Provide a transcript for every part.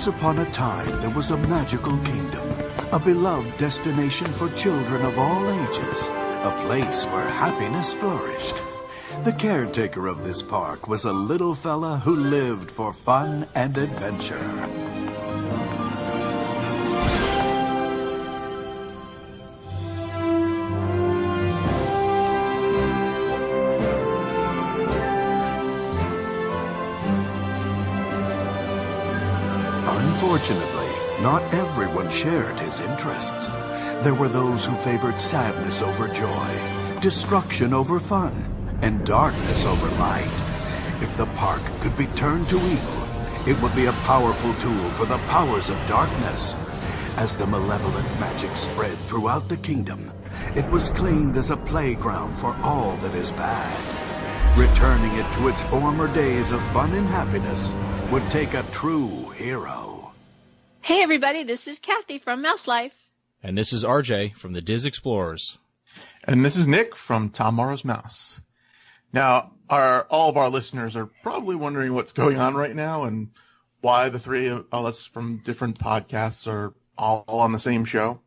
Once upon a time, there was a magical kingdom, a beloved destination for children of all ages, a place where happiness flourished. The caretaker of this park was a little fella who lived for fun and adventure. Unfortunately, not everyone shared his interests. There were those who favored sadness over joy, destruction over fun, and darkness over light. If the park could be turned to evil, it would be a powerful tool for the powers of darkness. As the malevolent magic spread throughout the kingdom, it was claimed as a playground for all that is bad. Returning it to its former days of fun and happiness would take a true hero. Hey everybody, this is Kathy from Mouse Life. And this is RJ from the Diz Explorers. And this is Nick from Tom Morrow's Mouse. Now, all of our listeners are probably wondering what's going on right now and why the three of us from different podcasts are all on the same show.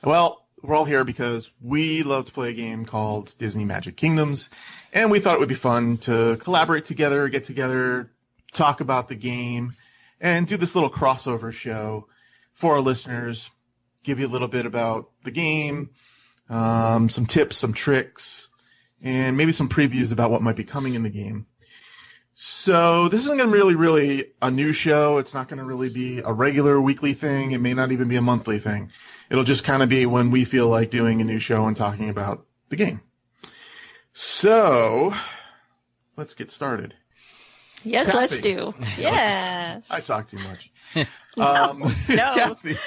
Well, we're all here because we love to play a game called Disney Magic Kingdoms, and we thought it would be fun to collaborate together, get together, talk about the game, and do this little crossover show for our listeners, give you a little bit about the game, some tips, some tricks, and maybe some previews about what might be coming in the game. So this isn't going to really a new show. It's not going to really be a regular weekly thing. It may not even be a monthly thing. It'll just kind of be when we feel like doing a new show and talking about the game. So let's get started. Yes, Kathy. let's do. Yes. I talk too much. No. Kathy.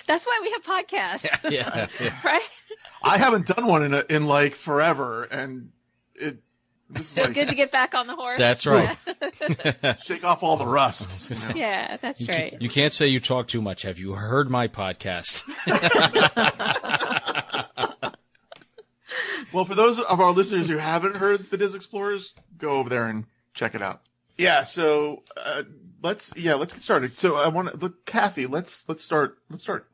That's why we have podcasts. Yeah. Right? I haven't done one in like forever, and this is like good to get back on the horse. That's right. Shake off all the rust. You know? Yeah, that's right. You can't say you talk too much. Have you heard my podcast? Well, for those of our listeners who haven't heard the Diz Explorers, go over there and check it out. Yeah, so let's get started. So I want to look, Kathy. Let's start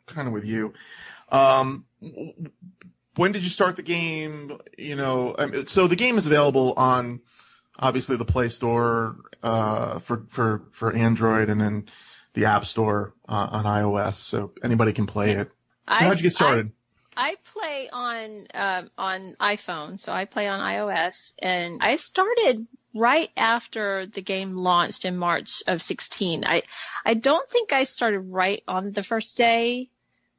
kind of with you. When did you start the game? You know, so the game is available on obviously the Play Store for Android, and then the App Store on iOS. So anybody can play it. So how'd you get started? I play on iPhone, so I play on iOS, and I started right after the game launched in March of 2016. I don't think I started right on the first day,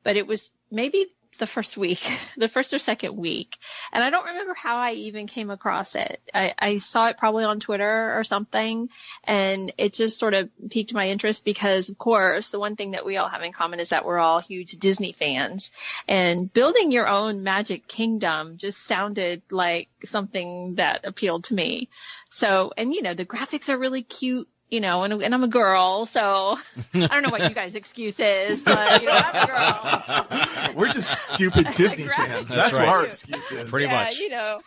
but it was maybe the first week, the first or second week. And I don't remember how I even came across it. I saw it probably on Twitter or something, and it just sort of piqued my interest because, of course, the one thing that we all have in common is that we're all huge Disney fans. And building your own Magic Kingdom just sounded like something that appealed to me. So, and you know, the graphics are really cute. You know, and I'm a girl, so I don't know what you guys' excuse is, but, you know, I'm a girl. We're just stupid Disney fans. That's right. what our excuse is. Pretty much. You know,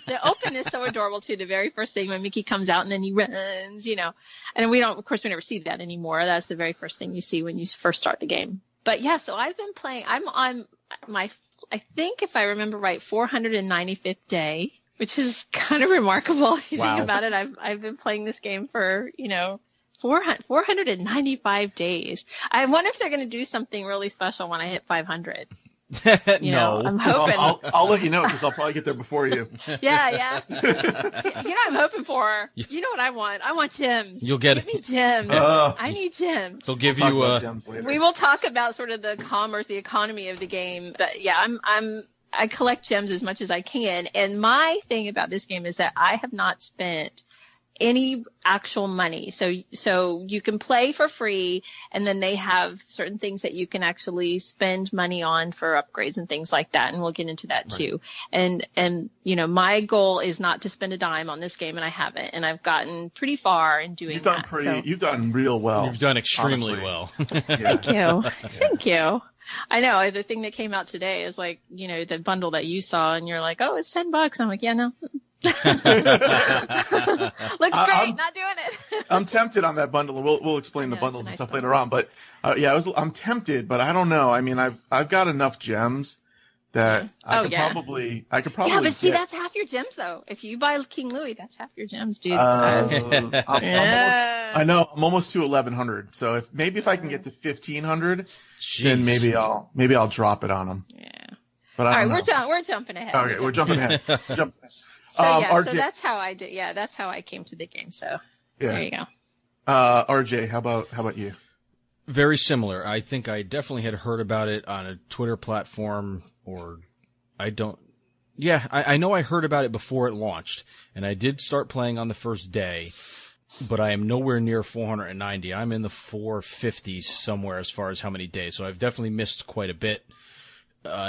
the opening is so adorable, too. The very first thing when Mickey comes out and then he runs, you know. And we never see that anymore. That's the very first thing you see when you first start the game. But, yeah, so I've been playing. I'm on my, I think if I remember right, 495th day. Which is kind of remarkable if you think about it. I've been playing this game for, 495 days. I wonder if they're going to do something really special when I hit 500. No. I'm hoping. I'll let you know because I'll probably get there before you. Yeah. I'm hoping for. You know what I want? I want gems. You'll get Give me gems. I need gems. They'll give We'll you talk about gems later. We will talk about sort of the commerce, the economy of the game. But yeah, I collect gems as much as I can. And my thing about this game is that I have not spent any actual money. So you can play for free, and then they have certain things that you can actually spend money on for upgrades and things like that. And we'll get into that too. And my goal is not to spend a dime on this game, and I haven't. And I've gotten pretty far in doing that. You've done real well. You've done extremely honestly. well. Thank you. Thank you. I know. The thing that came out today is like, the bundle that you saw, and you're like, oh, it's $10. I'm like, yeah, no. Looks great. Not doing it. I'm tempted on that bundle. We'll explain the bundles and stuff later on. But I'm tempted, but I don't know. I mean, I've got enough gems that I could probably. Yeah, but see, that's half your gems though. If you buy King Louis, that's half your gems, dude. I'm almost to 1,100. So if I can get to 1,500, then maybe I'll drop it on them. Yeah. But all right, we're jumping ahead. Okay, we're jumping ahead. So so that's how I did. Yeah, that's how I came to the game. So there you go. RJ, how about you? Very similar. I think I definitely had heard about it on a Twitter platform, or I don't. Yeah, I know I heard about it before it launched, and I did start playing on the first day, but I am nowhere near 490. I'm in the 450s somewhere as far as how many days. So I've definitely missed quite a bit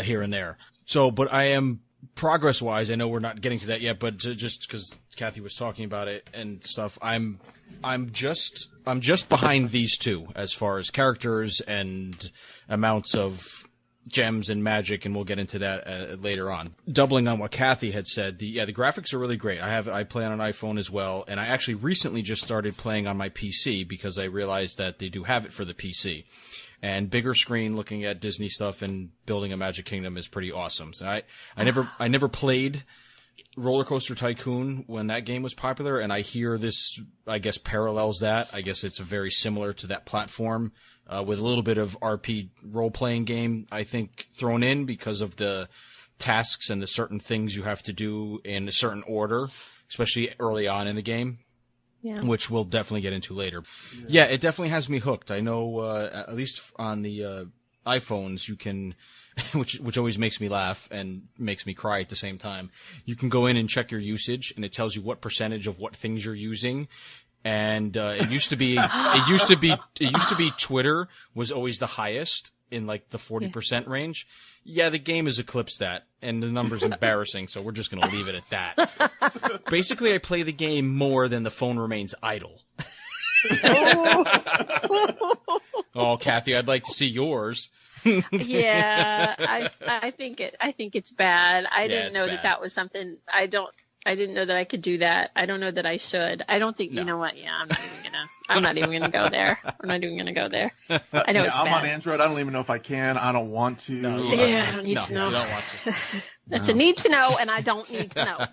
here and there. So, but I am progress-wise. I know we're not getting to that yet, but just because Kathy was talking about it and stuff, I'm just behind these two as far as characters and amounts of gems and magic, and we'll get into that later on. Doubling on what Kathy had said, the graphics are really great. I play on an iPhone as well, and I actually recently just started playing on my PC because I realized that they do have it for the PC. And bigger screen, looking at Disney stuff and building a Magic Kingdom is pretty awesome. So I never played Roller Coaster Tycoon when that game was popular, and I hear this, I guess, parallels that. I guess it's very similar to that platform, with a little bit of RP role-playing game, I think, thrown in because of the tasks and the certain things you have to do in a certain order, especially early on in the game. Yeah. Which we'll definitely get into later. Yeah, it definitely has me hooked. I know, at least on the iPhones, you can, which always makes me laugh and makes me cry at the same time. You can go in and check your usage, and it tells you what percentage of what things you're using. And it used to be Twitter was always the highest in like the 40% range. Yeah, the game has eclipsed that, and the number's embarrassing, so we're just going to leave it at that. Basically, I play the game more than the phone remains idle. Oh, Kathy, I'd like to see yours. Yeah, I think it's bad. I didn't know that was something. I didn't know that I could do that. I don't know that I should. I don't think, you know what? Yeah, I'm not even gonna go there. I'm not even gonna go there. I know it's bad. I'm on Android. I don't even know if I can. I don't want to. I don't need to know. You don't want to. That's a need to know, and I don't need to know.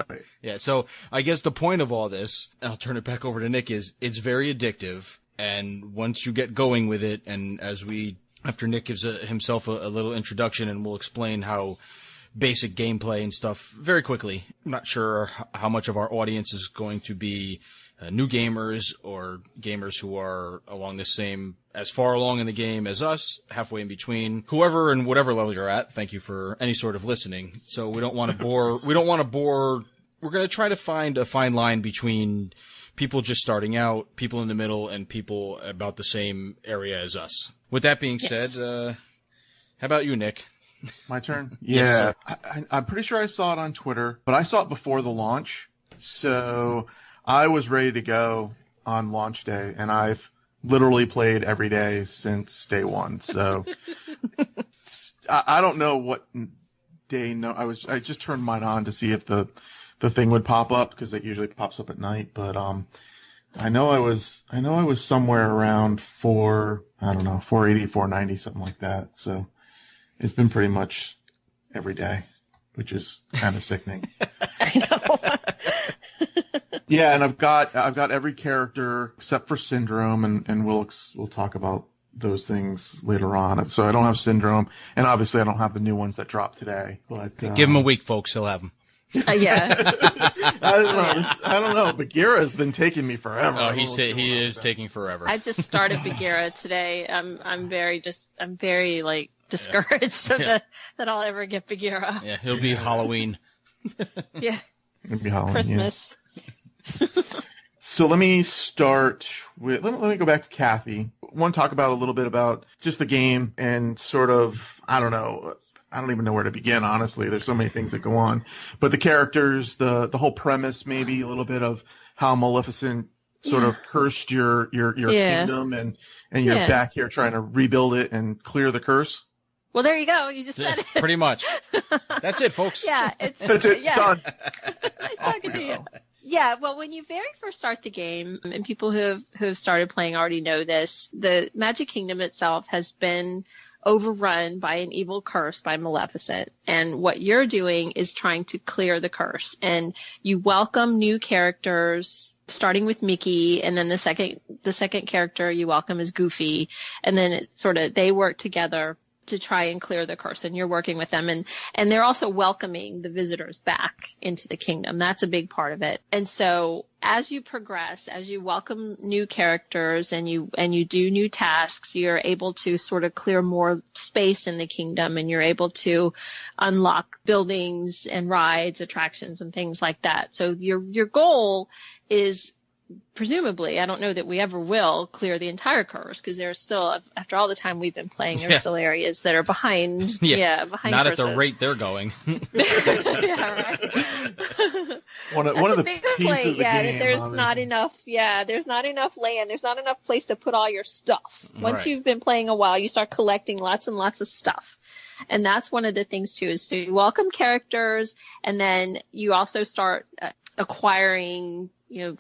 Right. Yeah. So I guess the point of all this, and I'll turn it back over to Nick, is it's very addictive. And once you get going with it, and after Nick gives himself a little introduction, and we'll explain how basic gameplay and stuff very quickly. I'm not sure how much of our audience is going to be new gamers or gamers who are as far along in the game as us, halfway in between. Whoever and whatever level you're at, thank you for any sort of listening. So we don't want to bore. We're going to try to find a fine line between people just starting out, people in the middle, and people about the same area as us. With that being said, how about you, Nick? My turn? Yeah. I'm pretty sure I saw it on Twitter, but I saw it before the launch. So I was ready to go on launch day, and I've literally played every day since day one. So I don't know what day. No, I just turned mine on to see if the thing would pop up, because it usually pops up at night. But I know I was somewhere around 480, 490, something like that. So it's been pretty much every day, which is kind of sickening. I know. Yeah, and I've got every character except for Syndrome, and we'll talk about those things later on. So I don't have Syndrome, and obviously I don't have the new ones that dropped today. But give him a week, folks. He'll have them. Yeah. I don't know. Bagheera's been taking me forever. Oh, he is taking forever. I just started Bagheera today. I'm very discouraged that I'll ever get Bagheera. Yeah, he'll be Halloween. Yeah. It'll be Halloween. Christmas. Yeah. So let me start with, let me go back to Kathy. I want to talk about a little bit about just the game and sort of, I don't even know where to begin, honestly. There's so many things that go on. But the characters, the whole premise, maybe a little bit of how Maleficent sort of cursed your kingdom, and you're back here trying to rebuild it and clear the curse. Well, there you go. You just said it. Pretty much. That's it, folks. Yeah. That's it. Yeah. Done. Nice talking to you. Yeah, well, when you very first start the game, and people who have started playing already know this, the Magic Kingdom itself has been overrun by an evil curse by Maleficent. And what you're doing is trying to clear the curse. And you welcome new characters, starting with Mickey, and then the second character you welcome is Goofy. And then they work together to try and clear the curse, and you're working with them, and they're also welcoming the visitors back into the kingdom. That's a big part of it. And so as you progress, as you welcome new characters and you do new tasks, you're able to sort of clear more space in the kingdom, and you're able to unlock buildings and rides, attractions, and things like that. So your goal is, presumably, I don't know that we ever will clear the entire curse, because there's still, after all the time we've been playing, there's still areas that are behind. Behind not curses. At the rate they're going. Yeah, right. One of the big pieces of the game. That there's not enough. Yeah, there's not enough land. There's not enough place to put all your stuff. Once you've been playing a while, you start collecting lots and lots of stuff. And that's one of the things too, is to welcome characters, and then you also start acquiring,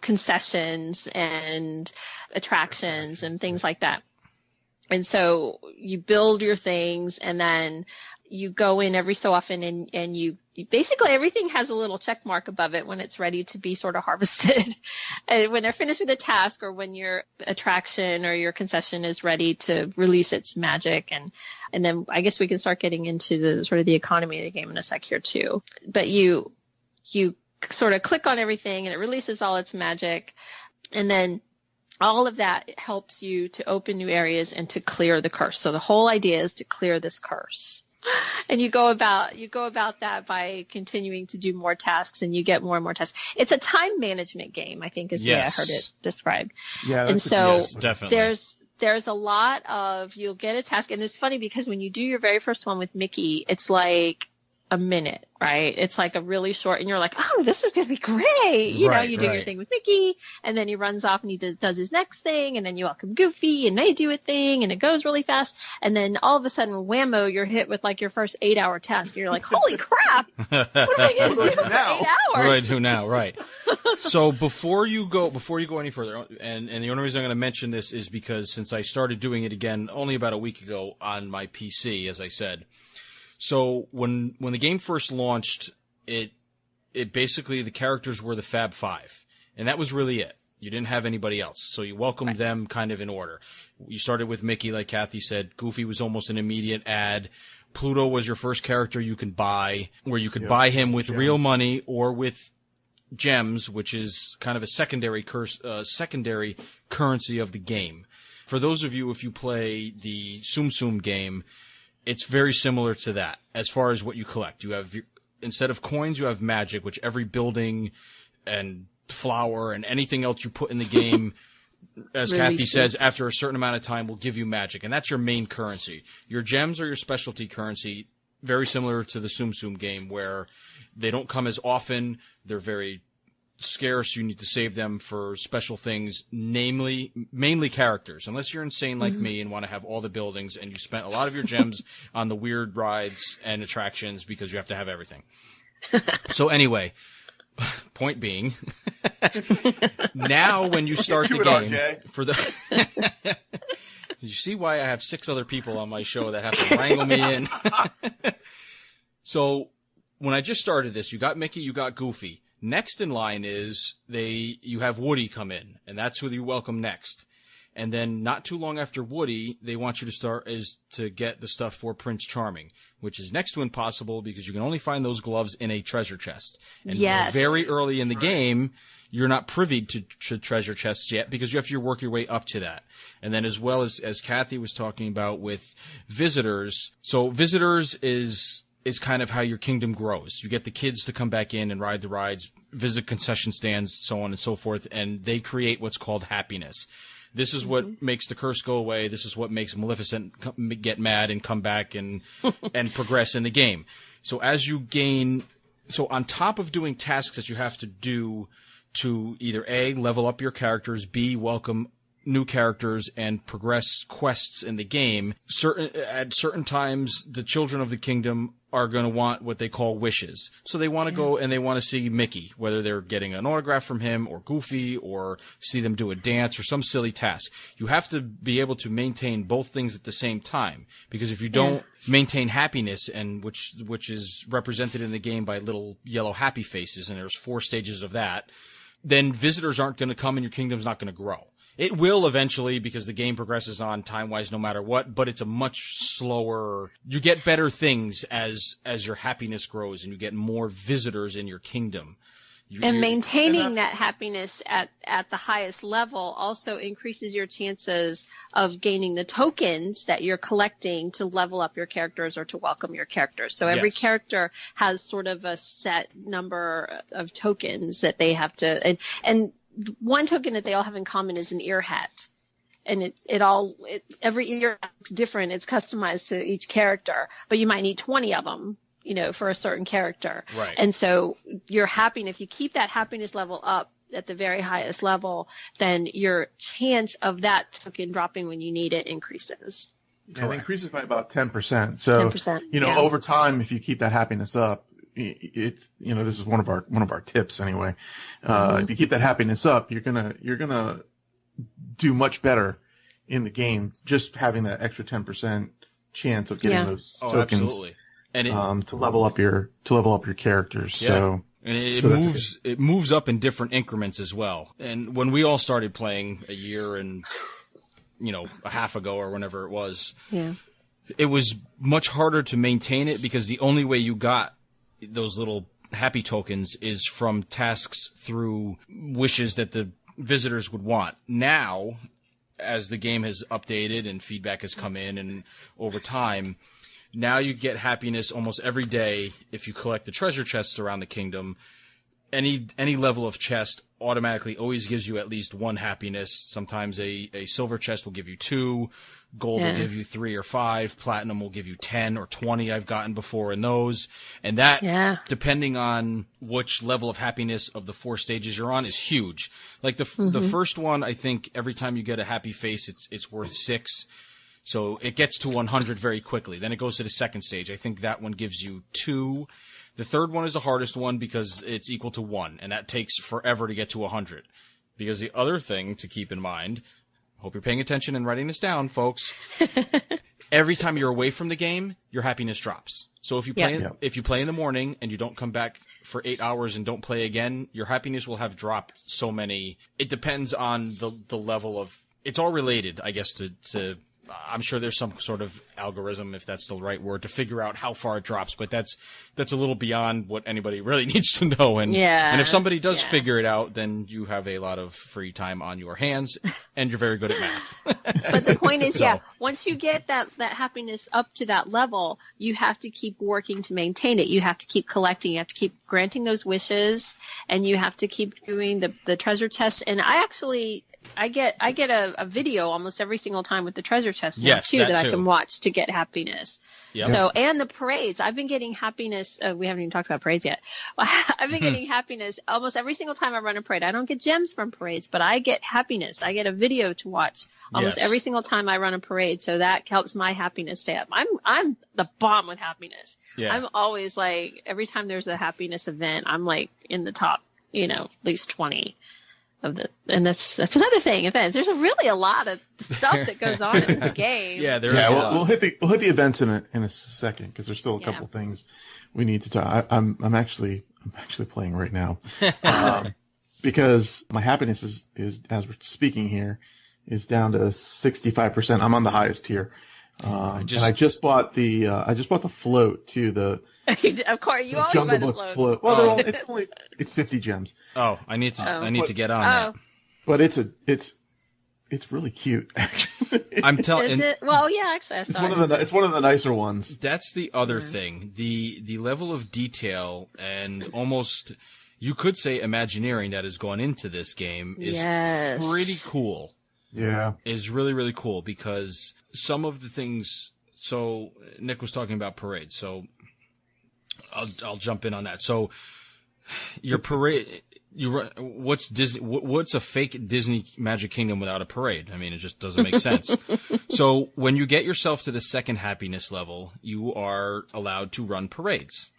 concessions and attractions and things like that. And so you build your things, and then you go in every so often, and you basically, everything has a little check mark above it when it's ready to be sort of harvested. And when they're finished with a task, or when your attraction or your concession is ready to release its magic. And then I guess we can start getting into the sort of the economy of the game in a sec here too. But you sort of click on everything, and it releases all its magic. And then all of that helps you to open new areas and to clear the curse. So the whole idea is to clear this curse. And you go about that by continuing to do more tasks, and you get more and more tasks. It's a time management game, I think, is the way I heard it described. Yeah, and so definitely. There's a lot of, you'll get a task, and it's funny because when you do your very first one with Mickey, it's like a minute, right? It's like a really short, and you're like, oh, this is going to be great. You do your thing with Mickey, and then he runs off and he does his next thing, and then you welcome Goofy, and they do a thing, and it goes really fast. And then all of a sudden, whammo, you're hit with like your first 8-hour task. And you're like, holy crap, what am I going to do for 8 hours? What do I do now? Right. So before you go any further, and the only reason I'm going to mention this is because since I started doing it again only about a week ago on my PC, as I said. So when the game first launched, it basically, the characters were the Fab Five, and that was really it. You didn't have anybody else, so you welcomed them kind of in order. You started with Mickey, like Kathy said. Goofy was almost an immediate add. Pluto was your first character you could buy, where you could buy him with real money or with gems, which is kind of a secondary currency of the game. For those of you, if you play the Tsum Tsum game, it's very similar to that as far as what you collect. You have, instead of coins, you have magic, which every building and flower and anything else you put in the game, as Kathy says, after a certain amount of time will give you magic. And that's your main currency. Your gems are your specialty currency, very similar to the Tsum Tsum game, where they don't come as often. They're very scarce. You need to save them for special things, mainly characters, unless you're insane like me and want to have all the buildings and you spent a lot of your gems on the weird rides and attractions, because you have to have everything. So anyway, point being, now when you start the game, for the did you see why I have 6 other people on my show that have to wrangle me in? So when I just started this, you got Mickey, you got Goofy. Next in line is you have Woody come in, and that's who you welcome next. And then not too long after Woody, they want you to get the stuff for Prince Charming, which is next to impossible because you can only find those gloves in a treasure chest. And very early in the game, you're not privy to treasure chests yet because you have to work your way up to that. And then as well as Kathy was talking about with visitors. So visitors is kind of how your kingdom grows. You get the kids to come back in and ride the rides, visit concession stands, so on and so forth, and they create what's called happiness. This is what makes the curse go away. This is what makes Maleficent get mad and come back and progress in the game. So on top of doing tasks that you have to do to either A, level up your characters, B, welcome new characters and progress quests in the game, at certain times, the children of the kingdom are going to want what they call wishes. So they want to go and they want to see Mickey, whether they're getting an autograph from him or Goofy or see them do a dance or some silly task. You have to be able to maintain both things at the same time, because if you don't maintain happiness, and which is represented in the game by little yellow happy faces, and there's 4 stages of that, then visitors aren't going to come and your kingdom's not going to grow. It will eventually, because the game progresses on time-wise no matter what, but it's a much slower... You get better things as your happiness grows and you get more visitors in your kingdom. And maintaining that happiness at the highest level also increases your chances of gaining the tokens that you're collecting to level up your characters or to welcome your characters. So every character has sort of a set number of tokens that they have to... And one token that they all have in common is an ear hat, and every ear hat's different. It's customized to each character, but you might need 20 of them, for a certain character. Right. And so if you keep that happiness level up at the very highest level, then your chance of that token dropping when you need it increases. Yeah, it increases by about 10%. So 10%, over time, if you keep that happiness up, it's this is one of our tips anyway. If you keep that happiness up, you're gonna do much better in the game, just having that extra 10% chance of getting those tokens. Absolutely. And to level up your characters. Yeah. So and it moves up in different increments as well. And when we all started playing a year and a half ago or whenever it was, it was much harder to maintain it, because the only way you got those little happy tokens is from tasks through wishes that the visitors would want. Now, as the game has updated and feedback has come in, and over time, now you get happiness almost every day if you collect the treasure chests around the kingdom. Any level of chest automatically always gives you at least 1 happiness. Sometimes a silver chest will give you 2. Gold will give you 3 or 5. Platinum will give you 10 or 20. I've gotten before in those. And that, depending on which level of happiness of the 4 stages you're on, is huge. Like the first one, I think every time you get a happy face, it's worth 6. So it gets to 100 very quickly. Then it goes to the second stage. I think that one gives you 2. The third one is the hardest one because it's equal to 1, and that takes forever to get to 100. Because the other thing to keep in mind, hope you're paying attention and writing this down, folks. Every time you're away from the game, your happiness drops. So if you play in the morning and you don't come back for 8 hours and don't play again, your happiness will have dropped so many. It depends on the level of... It's all related, I guess, to I'm sure there's some sort of algorithm, if that's the right word, to figure out how far it drops, but that's a little beyond what anybody really needs to know. And if somebody does figure it out, then you have a lot of free time on your hands, and you're very good at math. But the point is, once you get that happiness up to that level, you have to keep working to maintain it. You have to keep collecting. You have to keep granting those wishes, and you have to keep doing the treasure chests. And I get a video almost every single time with the treasure chest now that I can watch to get happiness. Yep. So, and the parades, I've been getting happiness. We haven't even talked about parades yet. I've been getting happiness almost every single time I run a parade. I don't get gems from parades, but I get happiness. I get a video to watch almost every single time I run a parade. So that helps my happiness stay up. I'm the bomb with happiness. Yeah. I'm always like, every time there's a happiness event, I'm like in the top, at least 20. And that's another thing. Events. There's really a lot of stuff that goes on in this game. We'll hit the events in a second, because there's still a couple things we need to talk. I'm actually playing right now, because my happiness is as we're speaking here is down to 65%. I'm on the highest tier. And I just bought the float to the. Of course, you always buy the float. Well, it's 50 gems. Oh, I need to get on that. But it's really cute. Actually, I'm telling. Is it? Well, yeah, actually, I saw it. It's one of the nicer ones. That's the other thing. The level of detail and almost, you could say, Imagineering that has gone into this game is pretty cool. Yeah. Is really, really cool, because some of the things, so Nick was talking about parades, so I'll jump in on that. So your parade, what's Disney? What's a fake Disney Magic Kingdom without a parade? I mean, it just doesn't make sense. So when you get yourself to the second happiness level, you are allowed to run parades.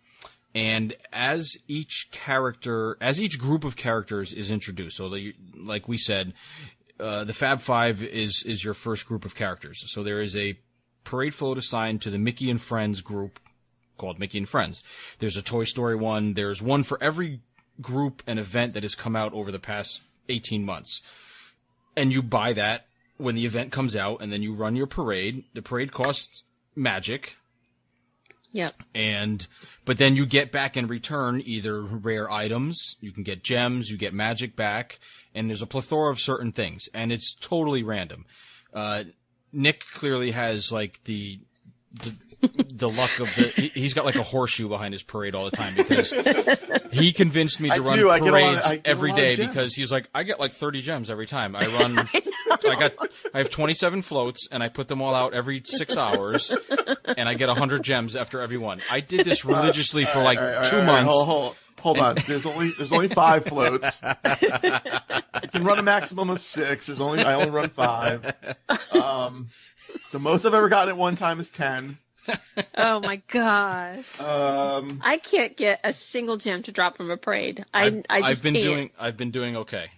And as each group of characters is introduced, so like we said, the Fab Five is your first group of characters. So there is a parade float assigned to the Mickey and Friends group called Mickey and Friends. There's a Toy Story one. There's one for every group and event that has come out over the past 18 months. And you buy that when the event comes out, and then you run your parade. The parade costs magic. Yep. But then you get back in return either rare items, you can get gems, you get magic back, and there's a plethora of certain things, and it's totally random. Nick clearly has like the luck of he's got like a horseshoe behind his parade all the time, because he convinced me to run parades every day, because he's like, I get like 30 gems every time I run. I have 27 floats, and I put them all out every 6 hours, and I get 100 gems after every one. I did this religiously for like 2 months. Hold on. There's only 5 floats. I can run a maximum of 6. I only run 5. The most I've ever gotten at one time is 10. Oh my gosh! I can't get a single gem to drop from a parade. I've been doing okay.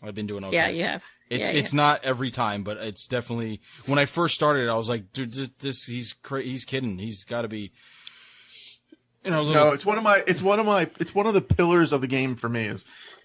Yeah, you have. It's not every time, but it's definitely. When I first started, I was like, dude, he's kidding. He's got to be. No, it's one of the pillars of the game for me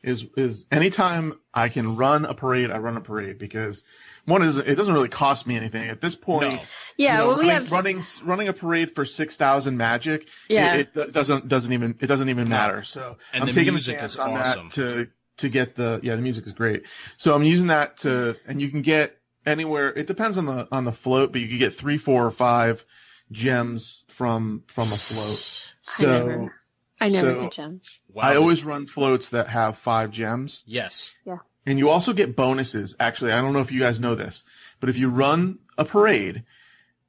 is anytime I can run a parade, I run a parade, because it doesn't really cost me anything at this point. No. Yeah, running a parade for 6,000 magic. Yeah. It doesn't even matter. So and I'm taking a chance on awesome. That to get the music is great. So I'm using that and you can get anywhere. It depends on the float, but you can get 3, 4, or 5 gems from a float. So I never get gems. Wow. I always run floats that have 5 gems. Yes. Yeah. And you also get bonuses. Actually, I don't know if you guys know this, but if you run a parade,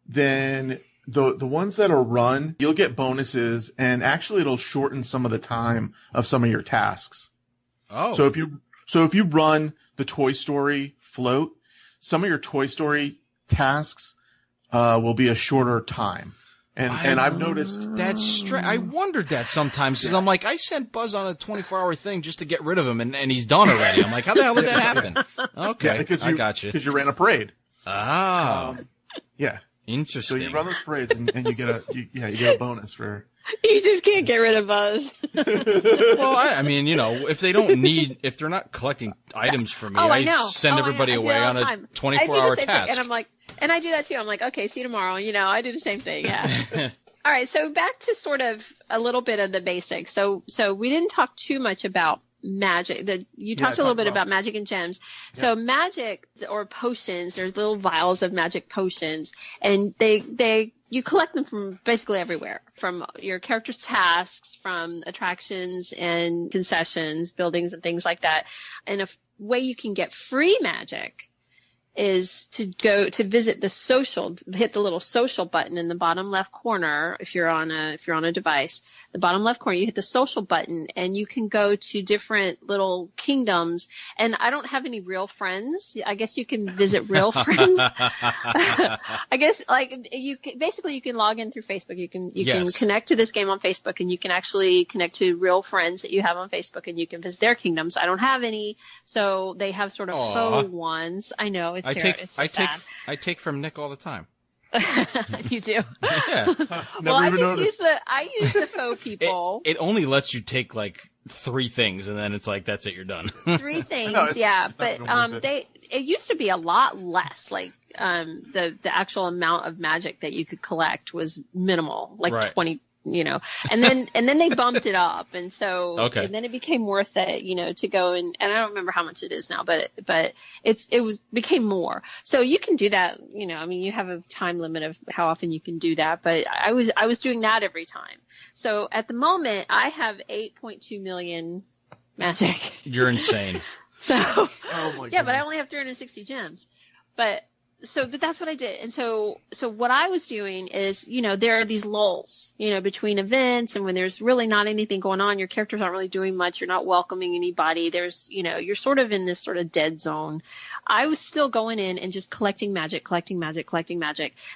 then the ones that are run, you'll get bonuses, and actually it'll shorten some of the time of some of your tasks. Oh. So if you run the Toy Story float, some of your Toy Story tasks will be a shorter time. And I've noticed that's I wondered that sometimes, because I'm like, I sent Buzz on a 24-hour thing just to get rid of him, and he's done already. I'm like, how the hell did that happen? Okay, yeah, I got you. Because you ran a parade. Ah, yeah, interesting. So you run those parades, and you get a bonus for. You just can't get rid of Buzz. Well, I mean, if they're not collecting items for me, I send everybody away on a 24-hour task. And I'm like. And I do that too. I'm like, okay, see you tomorrow. I do the same thing. Yeah. All right. So back to sort of a little bit of the basics. So we didn't talk too much about magic. You talked a little bit about magic and gems. Yeah. So magic or potions, there's little vials of magic potions, and you collect them from basically everywhere, from your character's tasks, from attractions and concessions, buildings and things like that. And a way you can get free magic is to go to visit the social, hit the little social button in the bottom left corner. If you're on a device, the bottom left corner, you hit the social button, and you can go to different little kingdoms. And I don't have any real friends. I guess you can visit real friends. I guess you can log in through Facebook. You can connect to this game on Facebook, and you can actually connect to real friends that you have on Facebook, and you can visit their kingdoms. I don't have any, so they have sort of faux ones. I know. I take from Nick all the time. You do? Yeah. Well, I use the faux people. It only lets you take like 3 things, and then it's like, that's it, you're done. 3 things, yeah. But it used to be a lot less. Like the actual amount of magic that you could collect was minimal, like 20. And then they bumped it up, and so and then it became worth it, to go and I don't remember how much it is now, but it became more. So you can do that, you have a time limit of how often you can do that, but I was doing that every time. So at the moment I have 8.2 million magic. You're insane. So oh my yeah, but I only have 360 gems. But but that's what I did. And so what I was doing is, there are these lulls, between events, and when there's really not anything going on, your characters aren't really doing much. You're not welcoming anybody. There's, you're sort of in this sort of dead zone. I was still going in and just collecting magic.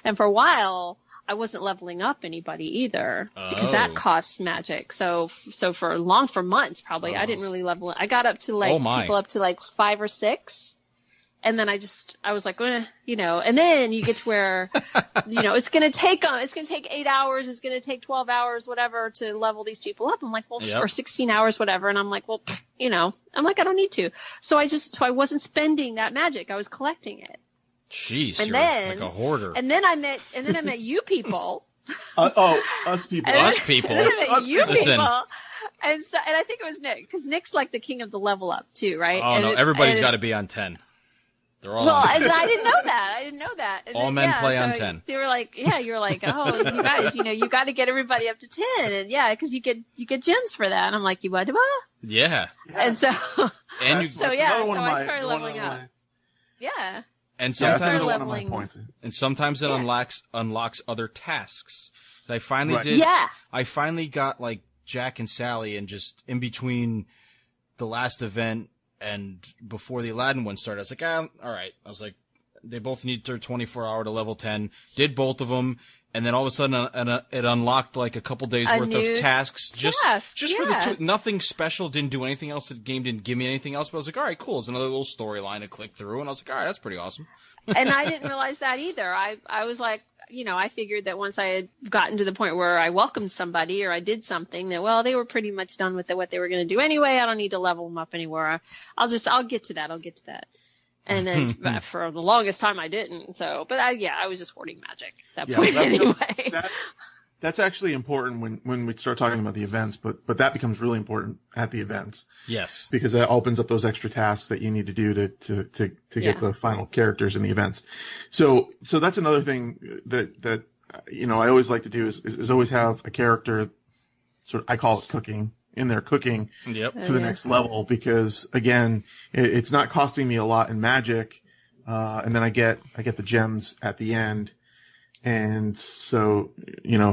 And for a while, I wasn't leveling up anybody either because that costs magic. So for months, probably, I didn't really level. I got up to people up to 5 or 6. And then I was like, and then you get to where, it's going to take 8 hours. It's going to take 12 hours, whatever, to level these people up. I'm like, well, or 16 hours, whatever. And I'm like, well, I'm like, I don't need to. So I wasn't spending that magic. I was collecting it. Jeez. And you're then, like a hoarder. And then I met you people. Us people. Us people. You Listen. people. And I think it was Nick, because Nick's like the king of the level up too, right? Oh, no, everybody's got to be on 10. They're all on 10. And I didn't know that. And all then, men play on 10. They were like, you were like, oh, you guys, you got to get everybody up to 10, and because you get gems for that. And I'm like, you what? Yeah. And so, and you, so I started leveling up. Yeah. And sometimes one of my points. And sometimes it unlocks other tasks. I finally did. Yeah. I finally got like Jack and Sally, and just in between the last event and before the Aladdin one started, I was like, all right. I was like, they both need their 24-hour to level 10. Did both of them, and then all of a sudden, it unlocked like a couple days worth of tasks. Just for the two. Nothing special. Didn't do anything else. The game didn't give me anything else. But I was like, all right, cool. It's another little storyline to click through, and I was like, all right, that's pretty awesome. And I didn't realize that either. I was like, I figured that once I had gotten to the point where I welcomed somebody or I did something, that, well, they were pretty much done with what they were going to do anyway. I don't need to level them up anymore. I'll get to that. And then for the longest time I didn't. So, but I was just hoarding magic at that point anyway. That's actually important when we start talking about the events, but that becomes really important at the events. Yes. Because that opens up those extra tasks that you need to do to get the final characters in the events. So that's another thing that I always like to do is always have a character, I call it cooking, in there cooking to the next level, because again, it's not costing me a lot in magic, and then I get the gems at the end. And so,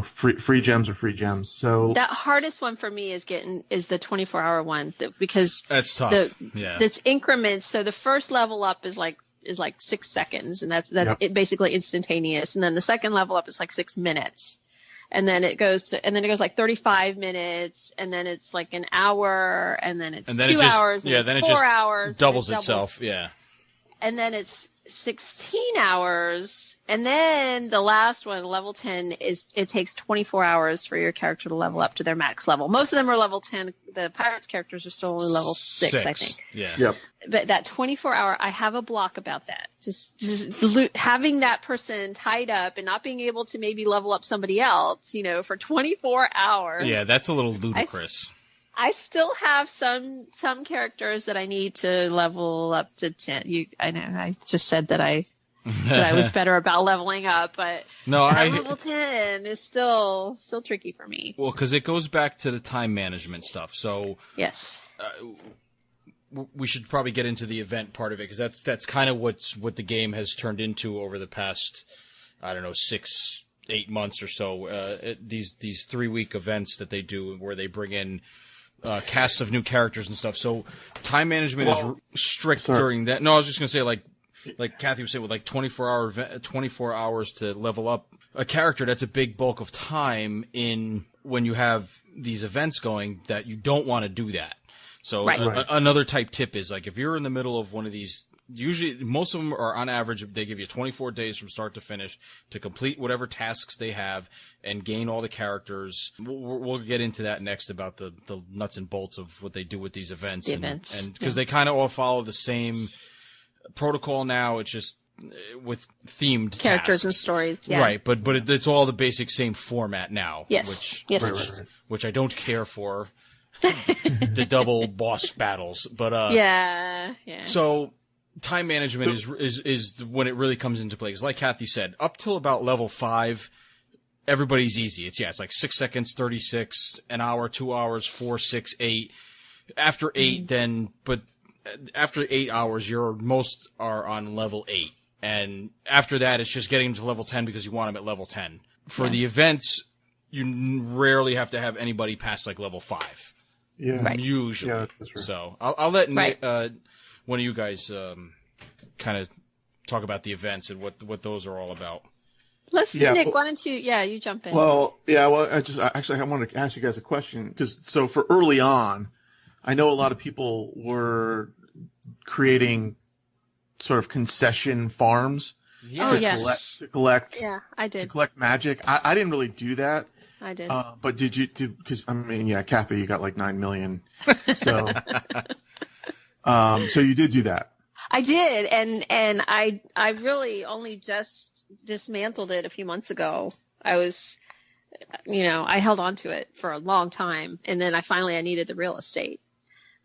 free gems are free gems. So that hardest one for me is the 24-hour one, because that's tough. That's increments. So the first level up is like 6 seconds, and that's it, basically instantaneous. And then the second level up is like 6 minutes, and then it goes like 35 minutes, and then it's like an hour, and then it's 2 hours, and then it's 4 hours, doubles itself. Yeah. And then it's 16 hours. And then the last one, level 10, it takes 24 hours for your character to level up to their max level. Most of them are level 10. The Pirates characters are still only level 6, I think. Yeah. Yep. But that 24-hour, I have a block about that. Just having that person tied up and not being able to maybe level up somebody else, for 24 hours. Yeah, that's a little ludicrous. I still have some characters that I need to level up to 10. I know I just said that I was better about leveling up, but level 10 is still tricky for me. Well, because it goes back to the time management stuff. So yes, we should probably get into the event part of it, because that's kind of what the game has turned into over the past, 6-8 months or so. These 3-week events that they do, where they bring in casts of new characters and stuff. So time management is strict during that. No, I was just gonna say, like Kathy was saying, with like 24 hours to level up a character, that's a big bulk of time in when you have these events going, that you don't want to do that. So another type tip is, like, if you're in the middle of one of these, usually most of them are on average, they give you 24 days from start to finish to complete whatever tasks they have and gain all the characters. We'll get into that next, about the nuts and bolts of what they do with these events. And because they kind of all follow the same protocol now. It's just with themed characters tasks and stories. Yeah. Right. But it's all the basic same format now. Yes. Which I don't care for. The double boss battles. But yeah. So time management is when it really comes into play. Because like Kathy said, up till about level 5, everybody's easy. It's like 6 seconds, 36, an hour, 2 hours, 4, 6, 8. After 8, then, but after 8 hours, most are on level 8. And after that, it's just getting them to level 10 because you want them at level 10. For the events, you rarely have to have anybody past like level 5. Yeah. Right. Usually. Yeah, that's true. So I'll let Right. one of you guys kind of talk about the events and what those are all about. Let's see, Yeah, Nick. well- Why don't you jump in? Well, yeah, well, I wanted to ask you guys a question because so for early on, I know a lot of people were creating sort of concession farms Oh, yeah. to collect yeah, I to did. collect magic. I didn't really do that, I did. but did you? Because I mean, yeah, Kathy, you got like 9 million, so so you did do that. I did, and I really only just dismantled it a few months ago. I was, I held on to it for a long time, and then I needed the real estate,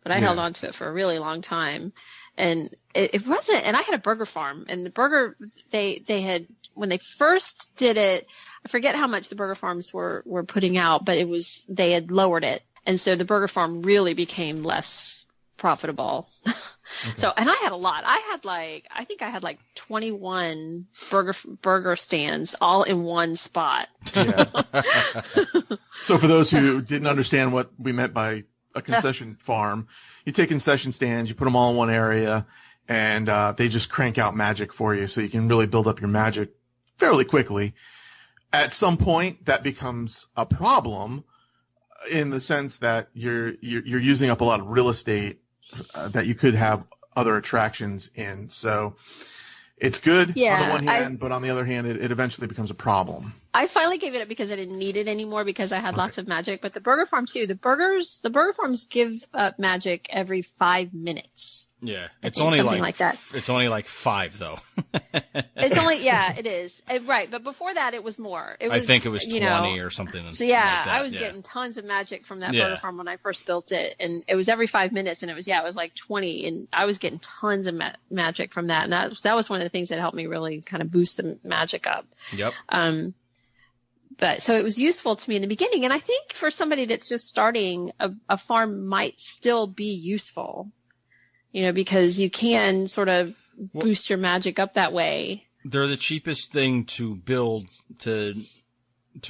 but I held on to it for a really long time, and it wasn't. And I had a burger farm, and the burger they had when they first did it. I forget how much the burger farms were putting out, but they had lowered it, and so the burger farm really became less profitable. Okay. So, and I had a lot. I think I had like 21 burger stands all in one spot. Yeah. So for those who didn't understand what we meant by a concession farm, you take concession stands, you put them all in one area, and they just crank out magic for you, so you can really build up your magic fairly quickly. At some point, that becomes a problem in the sense that you're using up a lot of real estate that you could have other attractions in. So it's good on the one hand, but on the other hand, it eventually becomes a problem. I finally gave it up because I didn't need it anymore because I had lots of magic. But the burger farm too. The burger farms give up magic every 5 minutes. Yeah, it's only like that. It's only like 5 though. It's only it is right. But before that, it was more. I think it was 20 or something. So yeah, like that. I was getting tons of magic from that burger farm when I first built it, and it was every 5 minutes, and it was like 20, and I was getting tons of magic from that, and that was one of the things that helped me really kind of boost the magic up. Yep. But so it was useful to me in the beginning, and I think for somebody that's just starting, a farm might still be useful, because you can sort of boost your magic up that way. They're the cheapest thing to build to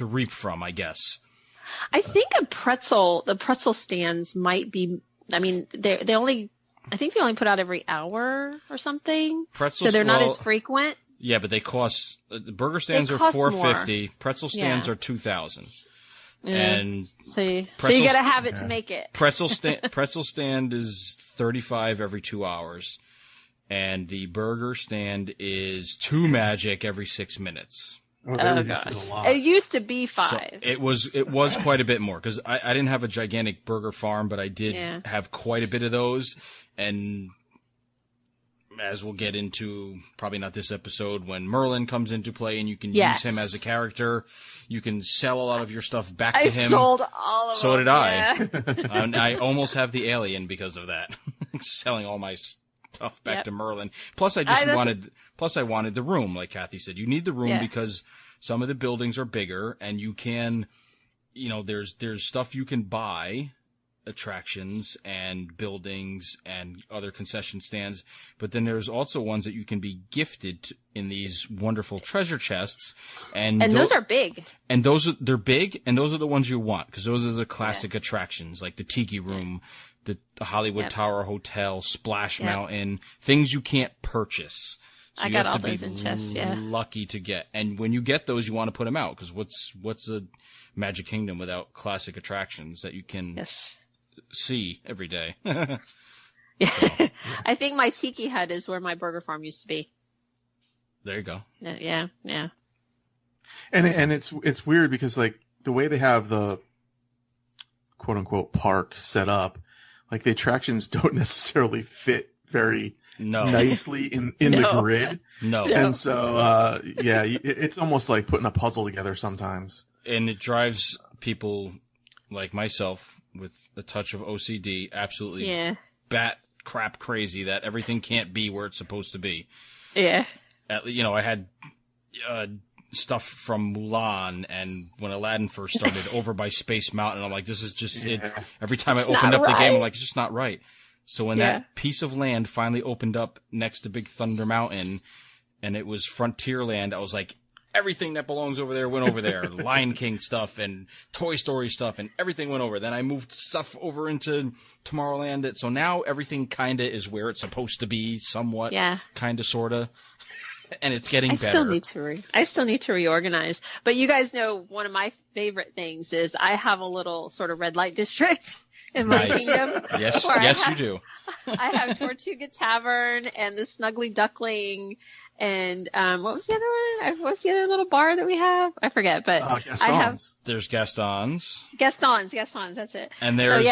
reap from, I guess. I think the pretzel stands might be. I mean, I think they only put out every hour or something. Pretzels, so they're not as frequent. Yeah, but they cost. The burger stands are $450. Pretzel stands are $2,000. And so you got to have it to make it. Pretzel stand is $35 every 2 hours, and the burger stand is 2 magic every 6 minutes. Oh gosh! It used to be 5. So it was quite a bit more because I didn't have a gigantic burger farm, but I did have quite a bit of those. And as we'll get into, probably not this episode, when Merlin comes into play and you can use him as a character, you can sell a lot of your stuff back to him. I sold all of them. So did I. I almost have the alien because of that, selling all my stuff back to Merlin. Plus, I wanted the room, like Kathy said. You need the room because some of the buildings are bigger, and you can, there's stuff you can buy, attractions and buildings and other concession stands, but then there's also ones that you can be gifted in these wonderful treasure chests, and those are big. And they're big, and those are the ones you want because those are the classic attractions, like the Tiki Room, the Hollywood Tower Hotel, Splash Mountain, things you can't purchase. So you have to be lucky to get. And when you get those, you want to put them out because what's a Magic Kingdom without classic attractions that you can see every day? I think my Tiki Hut is where my burger farm used to be. There you go. Yeah. And it's weird because like the way they have the quote unquote park set up, like the attractions don't necessarily fit very nicely in the grid. No. And so it's almost like putting a puzzle together sometimes. And it drives people like myself with a touch of OCD absolutely bat crap crazy that everything can't be where it's supposed to be. Yeah. I had stuff from Mulan, and when Aladdin first started, over by Space Mountain, I'm like, this is just it. Every time I opened up the game, I'm like, it's just not right. So when that piece of land finally opened up next to Big Thunder Mountain, and it was Frontierland. I was like, everything that belongs over there went over there. Lion King stuff and Toy Story stuff and everything went over. Then I moved stuff over into Tomorrowland. So now everything kind of is where it's supposed to be, somewhat, kind of, sort of. And it's getting better. I still need to reorganize. But you guys know one of my favorite things is I have a little sort of red light district in my kingdom. Yes, you do. I have Tortuga Tavern and the Snuggly Duckling. And what was the other one? What's the other little bar that we have? I forget, but There's Gaston's. Gaston's, that's it. And there's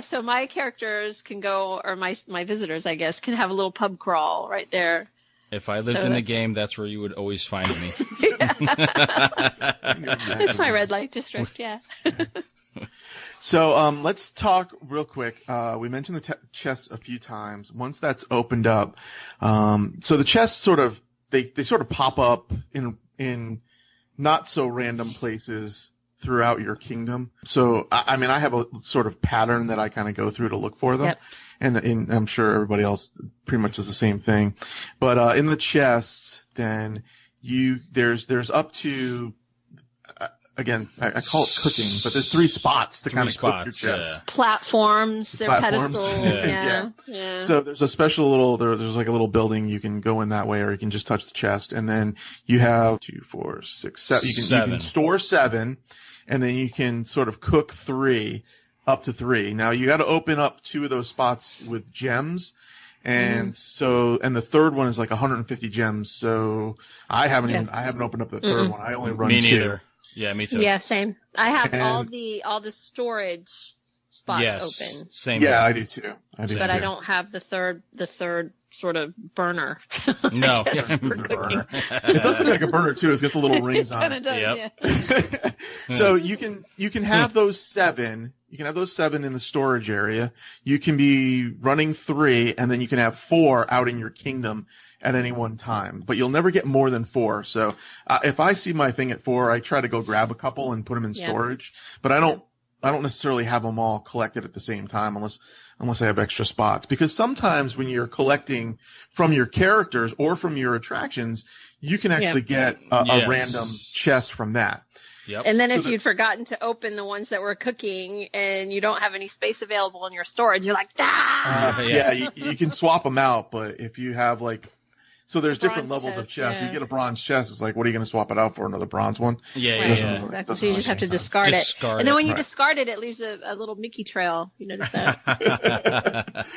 so my characters can go, or my visitors, I guess, can have a little pub crawl right there. If I lived in the game, that's where you would always find me. It's my red light district, yeah. So let's talk real quick. We mentioned the chest a few times. Once that's opened up, so the chests sort of they sort of pop up in not so random places throughout your kingdom. So I mean, I have a sort of pattern that I kind of go through to look for them, and I'm sure everybody else pretty much does the same thing. But in the chests, then there's up to again, I call it cooking, but there's 3 spots to kind of cook your chest. Yeah. Platforms, they're pedestals. Yeah. So there's a special little, there's like a little building you can go in that way, or you can just touch the chest, and then you have 2, 4, 6, 7. You can store 7, and then you can sort of cook 3, up to 3. Now you got to open up 2 of those spots with gems. And and the third one is like 150 gems. So I haven't opened up the third one. I only run 2. Me neither. Yeah, me too. Yeah, same. I have all the storage spots open. Same. Yeah, I do too. But I don't have the third sort of burner. No. Burner. It does look like a burner too. It's got the little rings on it. Does, So you can have those 7. You can have those 7 in the storage area. You can be running 3, and then you can have 4 out in your kingdom at any one time. But you'll never get more than 4. So if I see my thing at 4, I try to go grab a couple and put them in storage. But I don't necessarily have them all collected at the same time unless I have extra spots. Because sometimes when you're collecting from your characters or from your attractions, you can actually get a random chest from that. Yep. And then if you'd forgotten to open the ones that were cooking and you don't have any space available in your storage, you're like, you can swap them out. But if you have so there's different levels of chests. You get a bronze chest. It's like, what are you going to swap it out for? Another bronze one? Exactly. So you just have to discard it. And then when you discard it, it leaves a little Mickey trail. You notice that?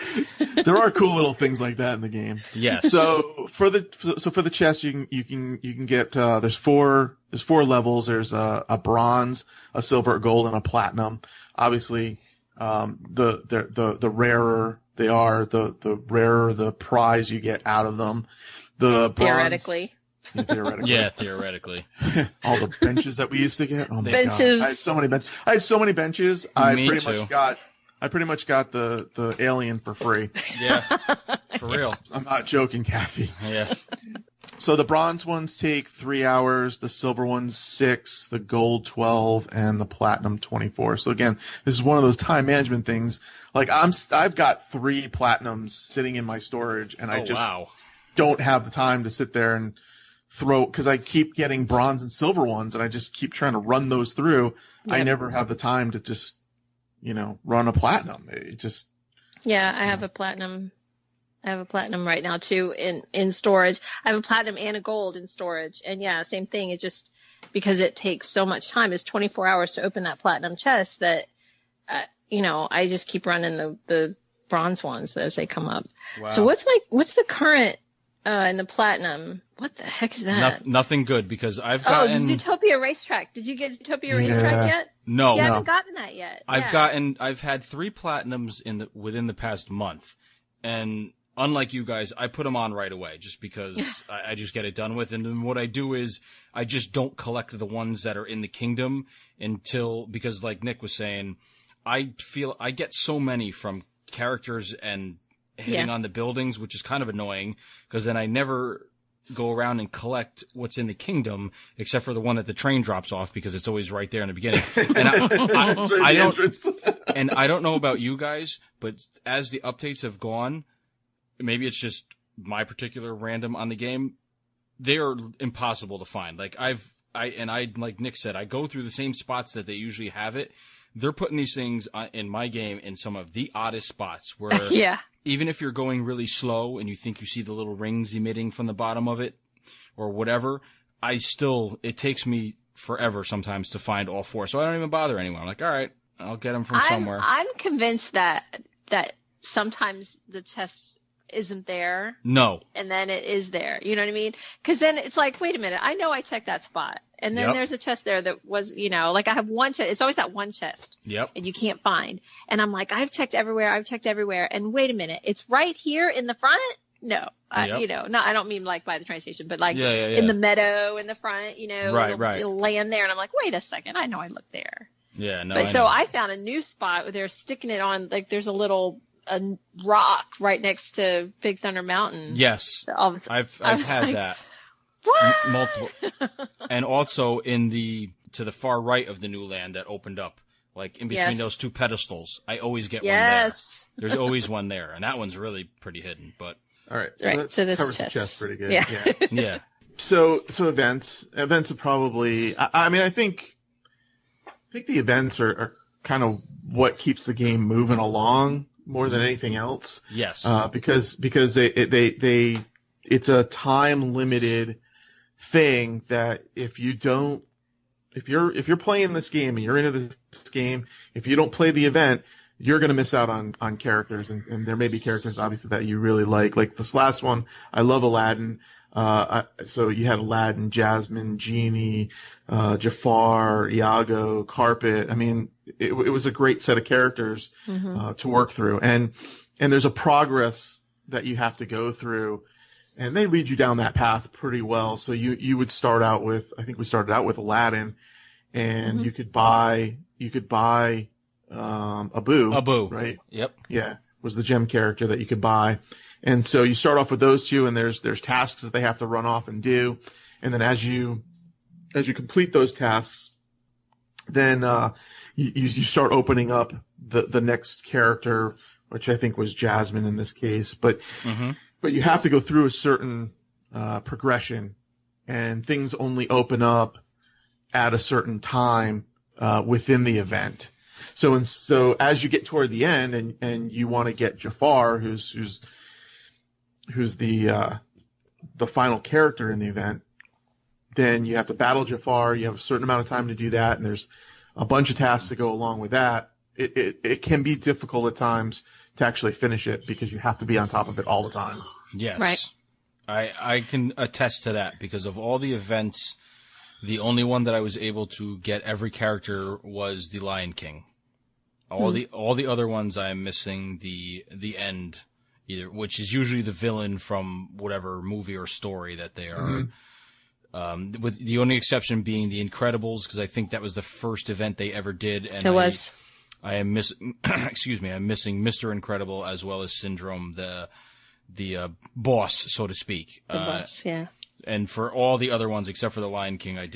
There are cool little things like that in the game. Yes. So for the chest, you can get there's 4 levels. There's a bronze, a silver, a gold, and a platinum. Obviously, the rarer they are, the rarer the prize you get out of them. The bronze, theoretically. Yeah, theoretically. All the benches that we used to get. Oh my benches. God. I had so many benches. I pretty much got the alien for free. Yeah. For real. I'm not joking, Kathy. Yeah. So the bronze ones take 3 hours, the silver ones 6, the gold 12, and the platinum 24. So again, this is one of those time management things. Like I've got 3 platinums sitting in my storage, and I just don't have the time to sit there and because I keep getting bronze and silver ones, and I just keep trying to run those through. Yep. I never have the time to just, run a platinum. It just. Yeah, I have a platinum. I have a platinum right now too in storage. I have a platinum and a gold in storage. And yeah, same thing. It just, because it takes so much time, it's 24 hours to open that platinum chest that, I just keep running the bronze ones as they come up. Wow. So what's the current, in the platinum? What the heck is that? Nothing good, because I've gotten. Oh, the Zootopia Racetrack. Did you get Zootopia Racetrack yet? No. See, I haven't gotten that yet. I've had 3 platinums within the past month, and unlike you guys, I put them on right away just because I just get it done with. And then what I do is I just don't collect the ones that are in the kingdom because like Nick was saying, I feel I get so many from characters and hitting on the buildings, which is kind of annoying because then I never go around and collect what's in the kingdom except for the one that the train drops off because it's always right there in the beginning. And I don't know about you guys, but as the updates have gone, maybe it's just my particular random on the game, they are impossible to find. Like like Nick said, I go through the same spots that they usually have it. They're putting these things in my game in some of the oddest spots where Yeah. even if you're going really slow and you think you see the little rings emitting from the bottom of it or whatever, it takes me forever sometimes to find all four. So I don't even bother anyone. I'm like, all right, I'll get them from somewhere. I'm convinced that sometimes the chest isn't there. No. And then it is there. You know what I mean? Because then it's like, wait a minute, I know I checked that spot. And then Yep. there's a chest there that was, like I have one chest. It's always that one chest. Yep. And you can't find. And I'm like, I've checked everywhere. And wait a minute, it's right here in the front? No. Yep. No, I don't mean like by the train station, but like Yeah. in the meadow in the front, Right. it'll land there. And I'm like, wait a second, I know I looked there. Yeah, no. But I so know. I found a new spot where they're sticking it on, like there's a rock right next to Big Thunder Mountain. Yes. All of a sudden, I've I was had like, that. What? Multiple. And also to the far right of the new land that opened up, like in between Yes. those two pedestals, I always get Yes. one there. There's always one there, and that one's really pretty hidden, but All right. Right, that so this covers chest. the chest pretty good. Yeah. yeah. So events are probably. I mean, I think the events are kind of what keeps the game moving along more than anything else. Yes. Because it's a time limited thing that if you're playing this game and you're into this game, if you don't play the event, you're going to miss out on characters, and there may be characters obviously that you really like. Like this last one, I love Aladdin. So you had Aladdin, Jasmine, Genie, Jafar, Iago, Carpet. I mean, it was a great set of characters to work through, and there's a progress that you have to go through, and they lead you down that path pretty well. So you would start out with, I think we started out with Aladdin, and you could buy Abu, right? Yep. Yeah, was the gem character that you could buy. And so you start off with those two, and there's tasks that they have to run off and do. And then as you complete those tasks, then you start opening up the next character, which I think was Jasmine in this case. But you have to go through a certain progression, and things only open up at a certain time within the event. So as you get toward the end, and you want to get Jafar, who's the final character in the event, then you have to battle Jafar. You have a certain amount of time to do that, and there's a bunch of tasks that go along with that. It can be difficult at times to actually finish it because you have to be on top of it all the time. Yes. Right. I can attest to that because of all the events, the only one that I was able to get every character was the Lion King. All the other ones I'm missing the end, either, which is usually the villain from whatever movie or story that they are. With the only exception being the Incredibles, because I think that was the first event they ever did. And I am missing Mr. Incredible as well as Syndrome, the boss, so to speak. The boss, yeah. And for all the other ones except for the Lion King, I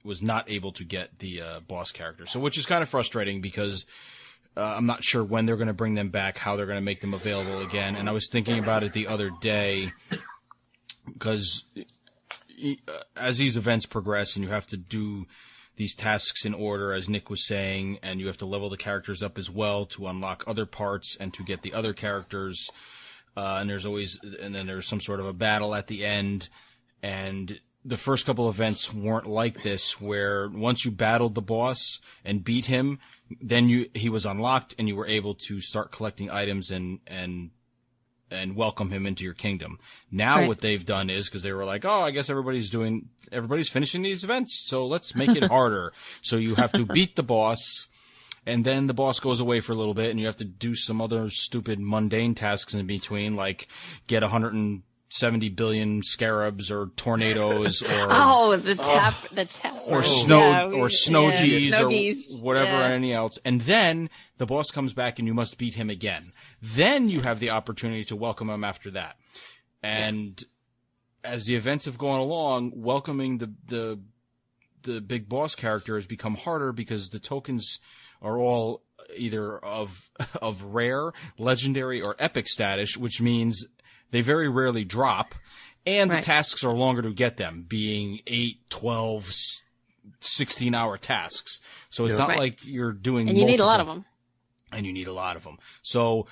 was not able to get the boss character. So, which is kind of frustrating because I'm not sure when they're going to bring them back, how they're going to make them available again. And I was thinking about it the other day because as these events progress and you have to do these tasks in order, as Nick was saying, and you have to level the characters up as well to unlock other parts and to get the other characters. And then there's some sort of a battle at the end. And the first couple events weren't like this, where once you battled the boss and beat him, then he was unlocked and you were able to start collecting items and welcome him into your kingdom. Now What they've done is, because they were like, oh, I guess everybody's finishing these events, so let's make it harder. So you have to beat the boss, and then the boss goes away for a little bit, and you have to do some other stupid mundane tasks in between, like get 170 billion scarabs or tornadoes or the tap or snow geese snow or geese. whatever Yeah. anything else. And then the boss comes back and you must beat him again. Then you have the opportunity to welcome him after that. And as the events have gone along, welcoming the big boss character has become harder because the tokens are all either of rare, legendary, or epic status, which means they very rarely drop, and the Right. tasks are longer to get them, being 8, 12, 16-hour tasks. So it's not Right. like you're doing And you need a lot of multiple- them. And you need a lot of them. So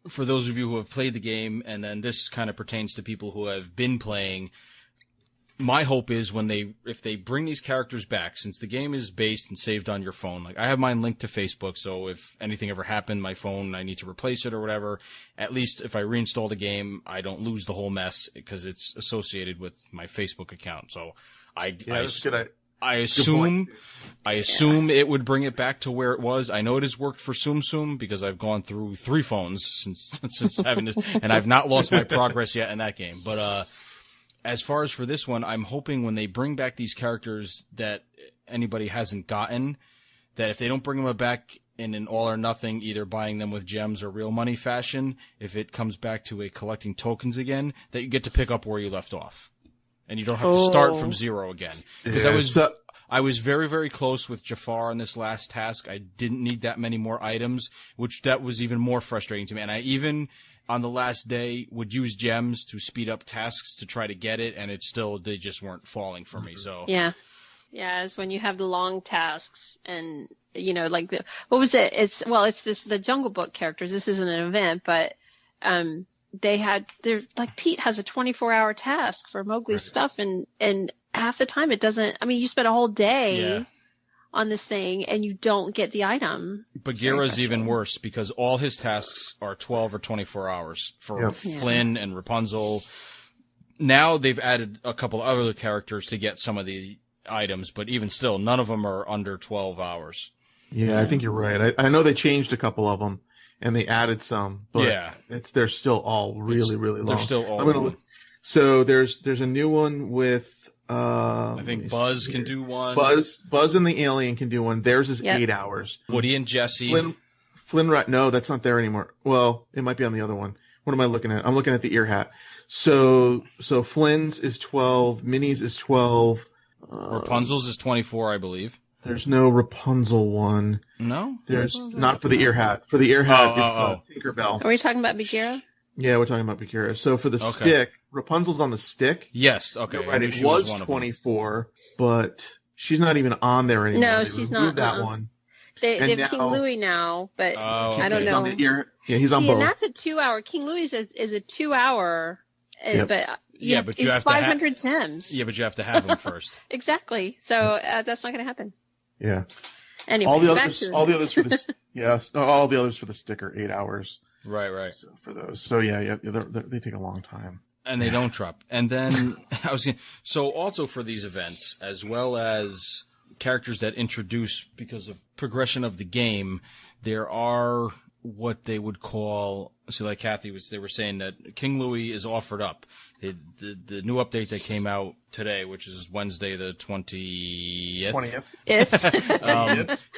for those of you who have played the game, and then this kind of pertains to people who have been playing, my hope is if they bring these characters back, since the game is based and saved on your phone, like I have mine linked to Facebook, so if anything ever happened, my phone, I need to replace it or whatever, at least if I reinstall the game, I don't lose the whole mess because it's associated with my Facebook account. So That's good. I assume it would bring it back to where it was. I know it has worked for Tsum Tsum because I've gone through 3 phones since having this, and I've not lost my progress yet in that game. But as far as for this one, I'm hoping when they bring back these characters that anybody hasn't gotten, that if they don't bring them back in an all or nothing, either buying them with gems or real money fashion, if it comes back to a collecting tokens again, that you get to pick up where you left off. And you don't have to start from zero again. Because I was very, very close with Jafar on this last task. I didn't need that many more items, that was even more frustrating to me. And I even, on the last day, would use gems to speed up tasks to try to get it, and they just weren't falling for me. So Yeah. Yeah, it's when you have the long tasks and, like what was it? It's the Jungle Book characters. This isn't an event, but, they're like Pete has a 24-hour task for Mowgli's stuff, and half the time it doesn't. I mean, you spend a whole day on this thing and you don't get the item. Bagheera's even worse because all his tasks are 12 or 24 hours for Flynn and Rapunzel. Now they've added a couple other characters to get some of the items, but even still, none of them are under 12 hours. Yeah, I think you're right. I know they changed a couple of them. And they added some, but they're still all really long. They're still all. So there's a new one with I think Buzz can do one. Buzz and the alien can do one. Theirs is 8 hours. Woody and Jesse. Flynn, no, that's not there anymore. Well, it might be on the other one. What am I looking at? I'm looking at the ear hat. So Flynn's is 12. Minnie's is 12. Rapunzel's is 24, I believe. There's no Rapunzel one. No? There's not for the ear hat. For the ear hat, it's Tinkerbell. Are we talking about Bagheera? Yeah, we're talking about Bagheera. So for the stick, Rapunzel's on the stick. Yes, okay. Right, it was 24, but she's not even on there anymore. No, she's not. That one. They have King Louie now, but I don't know. He's on both. And that's a 2-hour. King Louie's is a 2-hour, but you have 500 gems. Yeah, but you have to have them first. Exactly. So that's not going to happen. Yeah. Anyway, all the others for the stick are 8 hours. Right. So for those, they take a long time. And they don't drop. And then so also for these events, as well as characters that introduce because of progression of the game, there are what they would call, like Kathy they were saying that King Louie is offered up. The new update that came out today, which is Wednesday the 20th. 20th.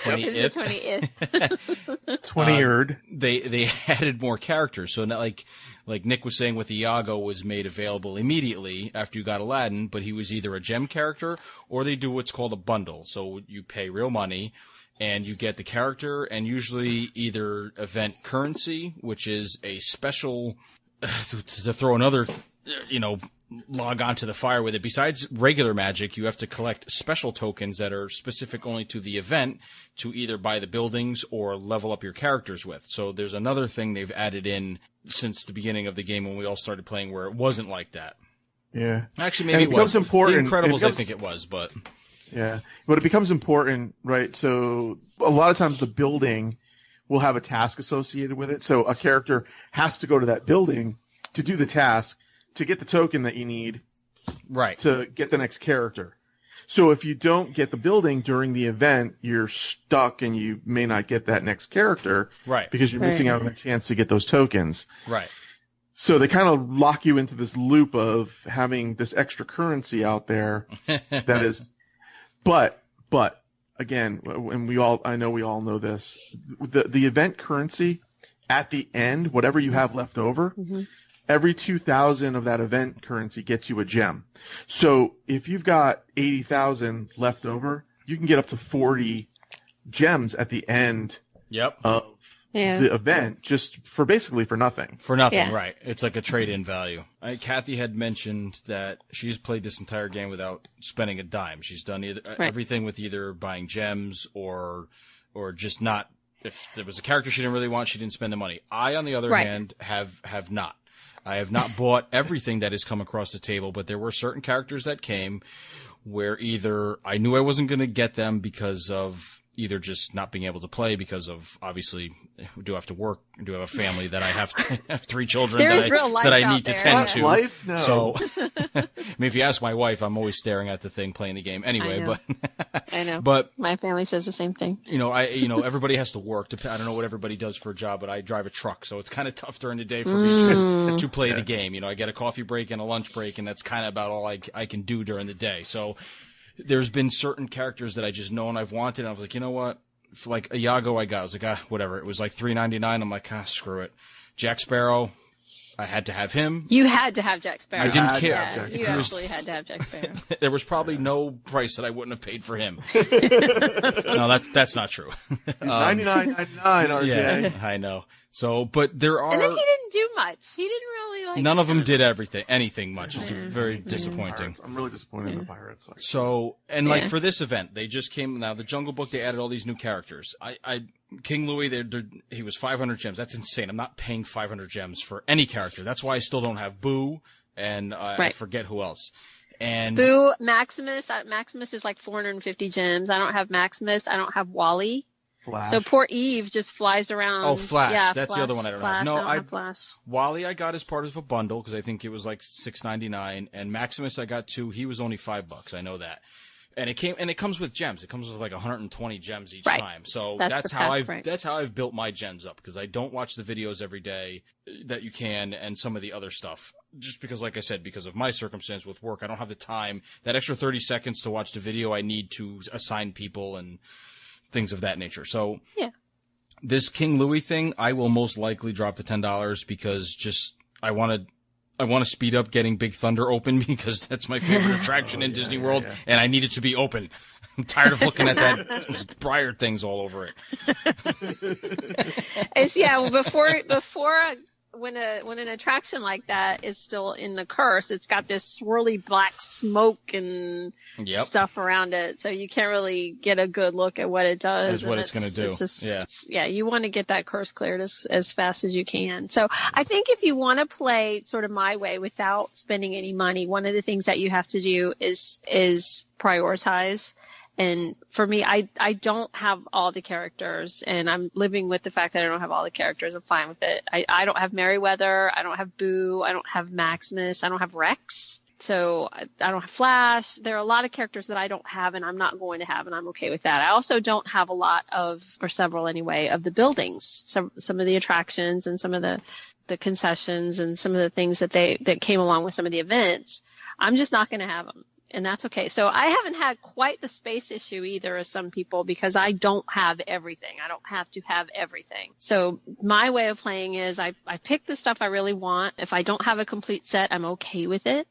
20th. 20th. They added more characters. So not like Nick was saying with Iago was made available immediately after you got Aladdin, but he was either a gem character or they do what's called a bundle. So you pay real money and you get the character and usually either event currency, which is a special to throw another log onto the fire with it. Besides regular magic, you have to collect special tokens that are specific only to the event to either buy the buildings or level up your characters with. So there's another thing they've added in since the beginning of the game when we all started playing where it wasn't like that. Yeah. Actually, maybe it was. Important. The Incredibles, I think it was, but... Yeah. But it becomes important, right? So a lot of times the building will have a task associated with it. So a character has to go to that building to do the task to get the token that you need to get the next character. So if you don't get the building during the event, you're stuck and you may not get that next character because you're missing out on the chance to get those tokens. Right. So they kind of lock you into this loop of having this extra currency out there that is, but again, and I know we all know this, the event currency at the end, whatever you have left over, every 2,000 of that event currency gets you a gem. So if you've got 80,000 left over, you can get up to 40 gems at the end the event just for basically for nothing. For nothing, Yeah. right. It's like a trade-in value. Kathy had mentioned that she's played this entire game without spending a dime. She's done everything with either buying gems or just not. If there was a character she didn't really want, she didn't spend the money. I, on the other hand, have not. I have not bought everything that has come across the table, but there were certain characters that came where either I knew I wasn't going to get them because of either just not being able to play because of, obviously, we do have to work, I do have a family that I have to have 3 children that I need to tend to. Life? No. So, I mean, if you ask my wife, I'm always staring at the thing playing the game anyway. I know. But My family says the same thing. Everybody has to work. I don't know what everybody does for a job, but I drive a truck, so it's kind of tough during the day for me to play the game. I get a coffee break and a lunch break, and that's kind of about all I can do during the day. So there's been certain characters that I just know and I've wanted, and I was like, you know what? For like Iago, I was like, whatever. It was like $3.99. I'm like, screw it. Jack Sparrow, I had to have him. You had to have Jack Sparrow. I didn't care. Yeah, you absolutely had to have Jack Sparrow. There was probably no price that I wouldn't have paid for him. No, that's not true. He's $99.99, RJ. Yeah, I know. So, but there are. And then he didn't do much. He didn't really None of them did anything much. It's very disappointing. Pirates. I'm really disappointed in the Pirates. So, and for this event, they just came. Now the Jungle Book, they added all these new characters. King Louis, he was 500 gems. That's insane. I'm not paying 500 gems for any character. That's why I still don't have Boo, and I forget who else. And Boo, Maximus. Maximus is like 450 gems. I don't have Maximus. I don't have Wally. Flash. So poor Eve just flies around. Oh, Flash. Yeah, That's Flash, the other one I don't Flash. have. No, I don't have Flash. Wally I got as part of a bundle because I think it was like $6.99, and Maximus I got too. He was only $5. I know that. And it comes with gems. It comes with like 120 gems each time. So that's how I've built my gems up, because I don't watch the videos every day that you can and some of the other stuff. Just because, like I said, because of my circumstance with work, I don't have the time. That extra 30 seconds to watch the video, I need to assign people and things of that nature. So this King Louis thing, I will most likely drop the $10 because I want to speed up getting Big Thunder open because that's my favorite attraction in Disney World, and I need it to be open. I'm tired of looking at those briar things all over it. Before when an attraction like that is still in the curse, it's got this swirly black smoke and stuff around it, so you can't really get a good look at what it does. That's what it's going to do. It's just, you want to get that curse cleared as fast as you can. So I think if you want to play sort of my way without spending any money, one of the things that you have to do is prioritize. And for me, I don't have all the characters, and I'm living with the fact that I don't have all the characters. I'm fine with it. I don't have Merryweather. I don't have Boo. I don't have Maximus. I don't have Rex. So I don't have Flash. There are a lot of characters that I don't have and I'm not going to have, and I'm okay with that. I also don't have a lot of, or several anyway, of the buildings. Some of the attractions and some of the concessions and some of the things that came along with some of the events. I'm just not going to have them. And that's okay. So I haven't had quite the space issue either as some people, because I don't have everything. I don't have to have everything. So my way of playing is I pick the stuff I really want. If I don't have a complete set, I'm okay with it.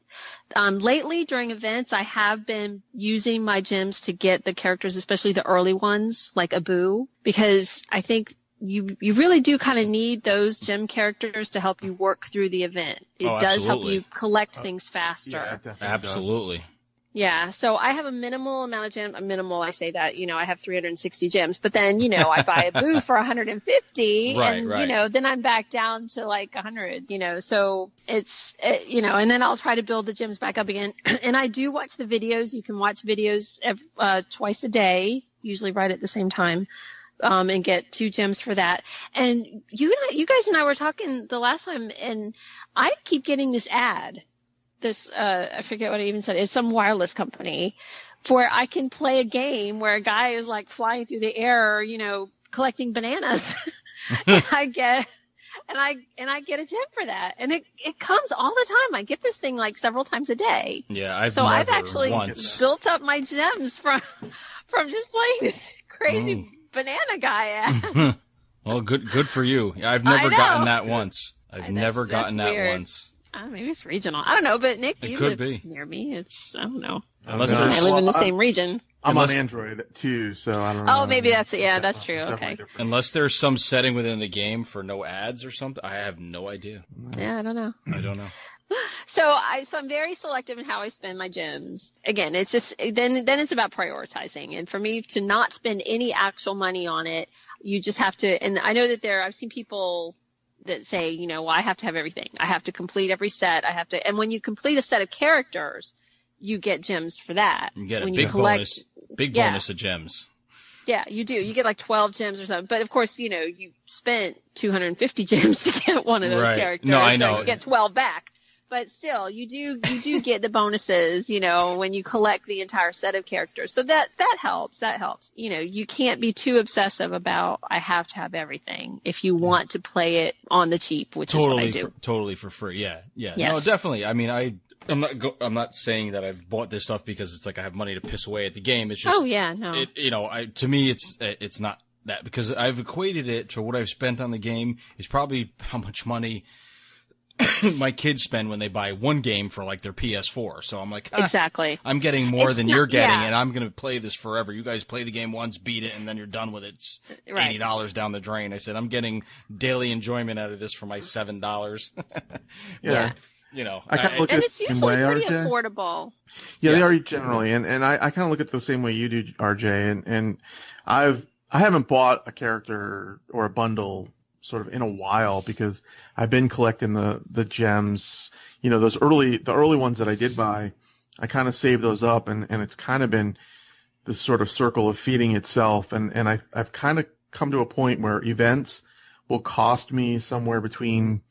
Lately during events, I have been using my gems to get the characters, especially the early ones like Abu, because I think you really do kind of need those gem characters to help you work through the event. It does help you collect things faster. Yeah, Absolutely. Yeah, so I have a minimal amount of gems. Minimal, I say that, I have 360 gems, but then, I buy a Boo for 150 and, then I'm back down to like 100, so it's, and then I'll try to build the gems back up again. And I do watch the videos. You can watch videos twice a day, usually right at the same time. And get 2 gems for that. And you guys and I were talking the last time, and I keep getting this ad. This, I forget what I even said. It's some wireless company where I can play a game where a guy is like flying through the air, collecting bananas. And I get a gem for that. And it comes all the time. I get this thing like several times a day. Yeah, I've actually built up my gems from just playing this crazy banana guy ad. Well, good for you. I've never gotten that once. I've never gotten that once. Maybe it's regional. I don't know, but Nick, It you could live be. near me. I don't know. Unless No. there's- I live in the Well, same region. I'm Unless- on Android too, so I don't know. Oh, maybe that's that's true. Definitely Okay. different. Unless there's some setting within the game for no ads or something, I have no idea. Yeah, I don't know. I don't know. So I'm very selective in how I spend my gems. Again, it's just then it's about prioritizing. And for me to not spend any actual money on it, you just have to. And I know that I've seen people that say, well, I have to have everything. I have to complete every set. I have to. And when you complete a set of characters, you get gems for that. You get a when big you collect, bonus. Big Yeah. bonus of gems. Yeah, you do. You get like 12 gems or something. But of course, you spent 250 gems to get one of those Right. characters. No, I So know. you get 12 back. But still, you do get the bonuses, when you collect the entire set of characters. So that helps. That helps. You can't be too obsessive about I have to have everything if you want to play it on the cheap, which is what I do. Totally for free. Yeah. Yes. No, definitely. I mean, I'm not saying that I've bought this stuff because it's like I have money to piss away at the game. It's just, Oh yeah, no. to me, it's not that, because I've equated it to what I've spent on the game is probably how much money my kids spend when they buy one game for like their PS4. So I'm like, Exactly. I'm getting more It's than not- you're getting, yeah. and I'm going to play this forever. You guys play the game once, beat it, and then you're done with it. It's Right. $80 down the drain. I said, I'm getting daily enjoyment out of this for my $7. Yeah. I kind of look And at it's the same usually way, pretty RJ. affordable. Yeah, they Yeah. are generally, and I kind of look at it the same way you do, RJ. And I haven't bought a character or a bundle sort of in a while because I've been collecting the gems. The early ones that I did buy, I kind of saved those up, and it's kind of been this sort of circle of feeding itself. And I've kind of come to a point where events will cost me somewhere between,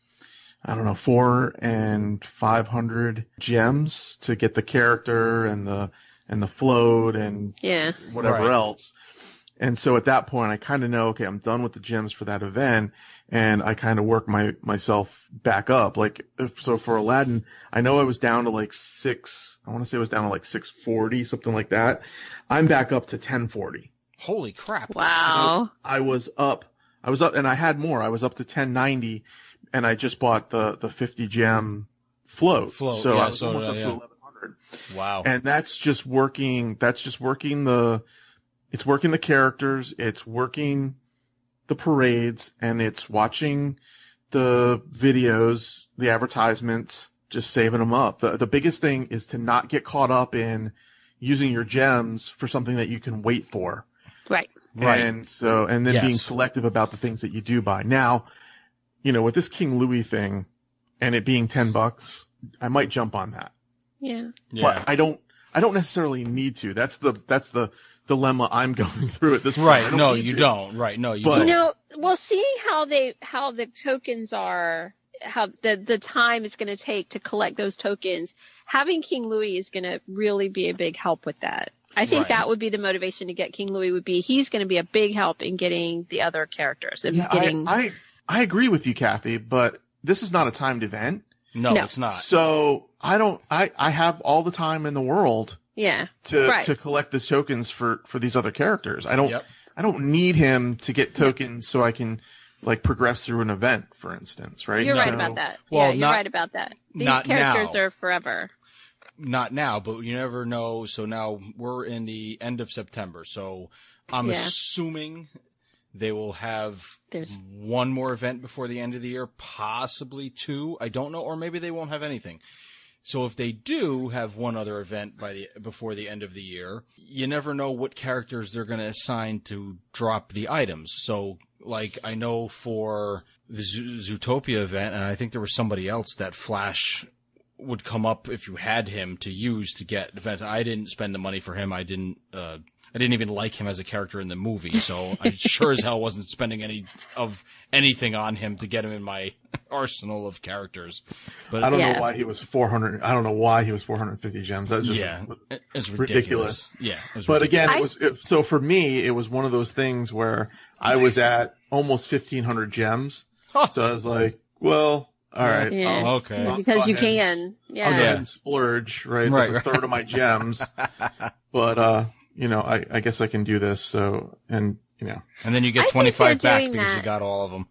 I don't know, 400 and 500 gems to get the character and the float and Yeah. whatever Right. else. And so at that point, I kind of know, okay, I'm done with the gems for that event, and I kind of work myself back up. So for Aladdin, I know I was down to like I want to say it was down to like 640, something like that. I'm back up to 1040. Holy crap. Wow. I was up, and I had more. I was up to 1090, and I just bought the 50 gem float. So yeah, I was almost up to 1100. Wow. And that's just working it's working the characters, it's working the parades, and it's watching the videos, the advertisements, just saving them up. The biggest thing is to not get caught up in using your gems for something that you can wait for. Right. Right. And then Yes. being selective about the things that you do buy. Now, with this King Louis thing and it being $10, I might jump on that. Yeah. Yeah. But I don't necessarily need to. That's the dilemma I'm going through at this point. Right. I don't No, need you to. don't. Right. No, you But- don't. Well, seeing how the tokens are, how the time it's going to take to collect those tokens, having King Louis is going to really be a big help with that. I think Right. that would be the motivation to get King Louis he's going to be a big help in getting the other characters and Yeah, getting. I agree with you, Kathy, but this is not a timed event. No, No. it's not. So I have all the time in the world yeah. to Right. collect these tokens for these other characters. I don't need him to get tokens so I can progress through an event, for instance, right? You're right So- about that. Well, yeah, you're not- right about that. These not characters now. are forever. Not now, but you never know. So now we're in the end of September. So I'm Yeah. assuming they will have There's- one more event before the end of the year, possibly two. I don't know, or maybe they won't have anything. So if they do have one other event before the end of the year, you never know what characters they're going to assign to drop the items. So I know for the Zootopia event, and I think there was somebody else that Flash would come up if you had him to use to get events. I didn't spend the money for him. I didn't even like him as a character in the movie, so I sure as hell wasn't spending anything on him to get him in my arsenal of characters. But I don't Yeah. know why he was 400. I don't know why he was 450 gems. That was just it's ridiculous. Yeah, it was But ridiculous. again, so for me, it was one of those things where I was at almost 1,500 gems. Huh. So I was like, well, all right. Yeah. Okay. I'll Because go you ahead can. and- Yeah. I'll go ahead and splurge, right? Right, That's a third of my gems. But, I guess I can do this. So, and, And then you I get think 25 they're back doing because you that. got all of them.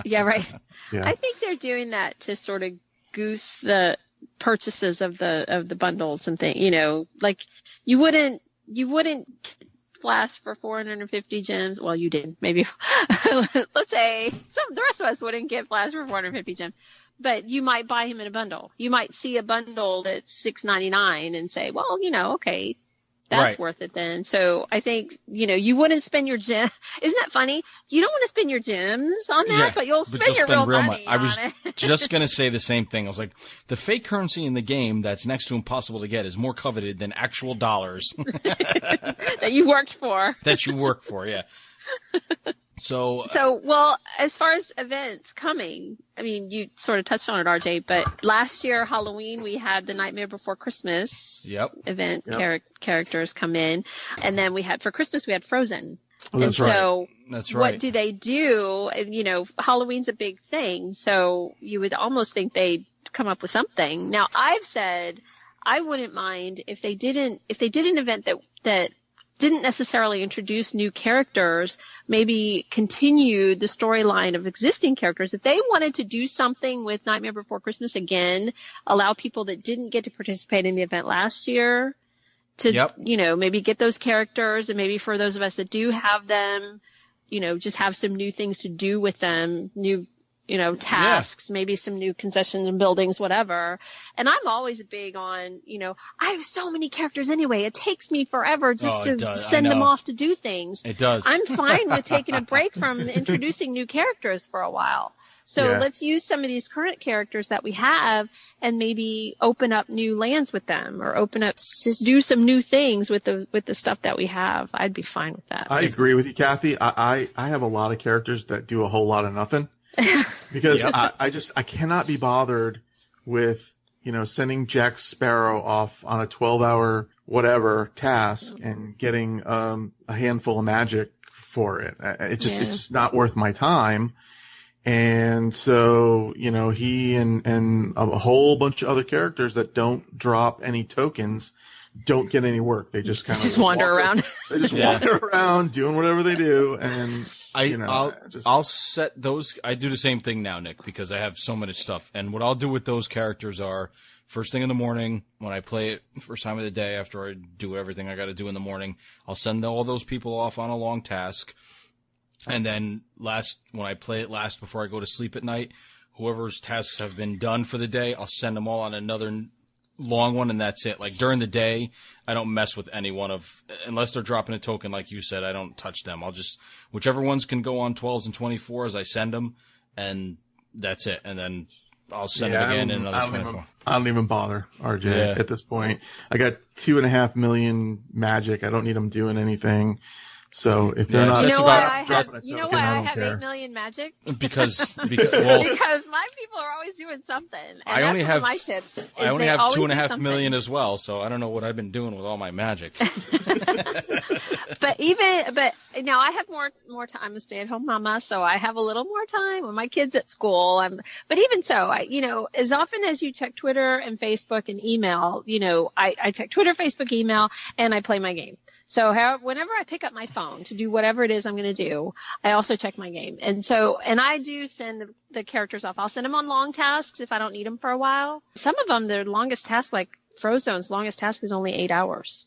Yeah, right. yeah. I think they're doing that to sort of goose the purchases of the bundles and things. You know, like you wouldn't Flash for 450 gems. Well, you did maybe. Let's say the rest of us wouldn't get Flash for 450 gems, but you might buy him in a bundle. You might see a bundle that's $6.99 and say, well, you know, okay, that's worth it then. So I think, you know, you wouldn't spend your gem. Isn't that funny? You don't want to spend your gems on that, but you'll spend your real money I was on it. just going to say the same thing. I was like, the fake currency in the game that's next to impossible to get is more coveted than actual dollars. That you worked for. That you work for, yeah. So, well, as far as events coming, I mean, you sort of touched on it, RJ, but last year, Halloween, we had the Nightmare Before Christmas event. Characters come in. And then we had, for Christmas, we had Frozen. Oh, that's right. So that's right. What do they do? And, you know, Halloween's a big thing. So you would almost think they'd come up with something. Now, I've said I wouldn't mind if they did an event that didn't necessarily introduce new characters, maybe continued the storyline of existing characters. If they wanted to do something with Nightmare Before Christmas again, allow people that didn't get to participate in the event last year to, you know, maybe get those characters, and maybe for those of us that do have them, you know, just have some new things to do with them, new, you know, tasks, maybe some new concessions and buildings, whatever. And I'm always big on, you know, I have so many characters anyway. It takes me forever just to send them off to do things. It does. I'm fine with taking a break from introducing new characters for a while. So let's use some of these current characters that we have and maybe open up new lands with them, or just do some new things with the stuff that we have. I'd be fine with that. I agree with you, Kathy. I have a lot of characters that do a whole lot of nothing. Because I cannot be bothered with, you know, sending Jack Sparrow off on a 12-hour whatever task and getting a handful of magic for it. It's just not worth my time. And so, you know, he and a whole bunch of other characters that don't drop any tokens don't get any work. They just kind of wander around. They just wander around doing whatever they do. And I'll set those. I do the same thing now, Nick, because I have so much stuff. And what I'll do with those characters are, first thing in the morning, when I play it first time of the day, after I do everything I got to do in the morning, I'll send all those people off on a long task. And then when I play it last before I go to sleep at night, whoever's tasks have been done for the day, I'll send them all on another long one, and that's it. Like during the day, I don't mess with any one unless they're dropping a token, like you said. I don't touch them. I'll just, whichever ones can go on 12s and 24s, I send them, and that's it. And then I'll send them again in another 24. I don't even bother, RJ, at this point. I got 2.5 million magic. I don't need them doing anything. So if they're not, you know why I have care. 8 million magic? Because my people are always doing something. And I only have my tips. I only have 2.5 million as well, so I don't know what I've been doing with all my magic. But now I have more time. I'm a stay-at-home mama, so I have a little more time when my kid's at school. But even so, as often as you check Twitter and Facebook and email, you know, I check Twitter, Facebook, email, and I play my game. So whenever I pick up my phone to do whatever it is I'm going to do, I also check my game. And I do send the characters off. I'll send them on long tasks if I don't need them for a while. Some of them, their longest task, like Frozone's longest task is only 8 hours.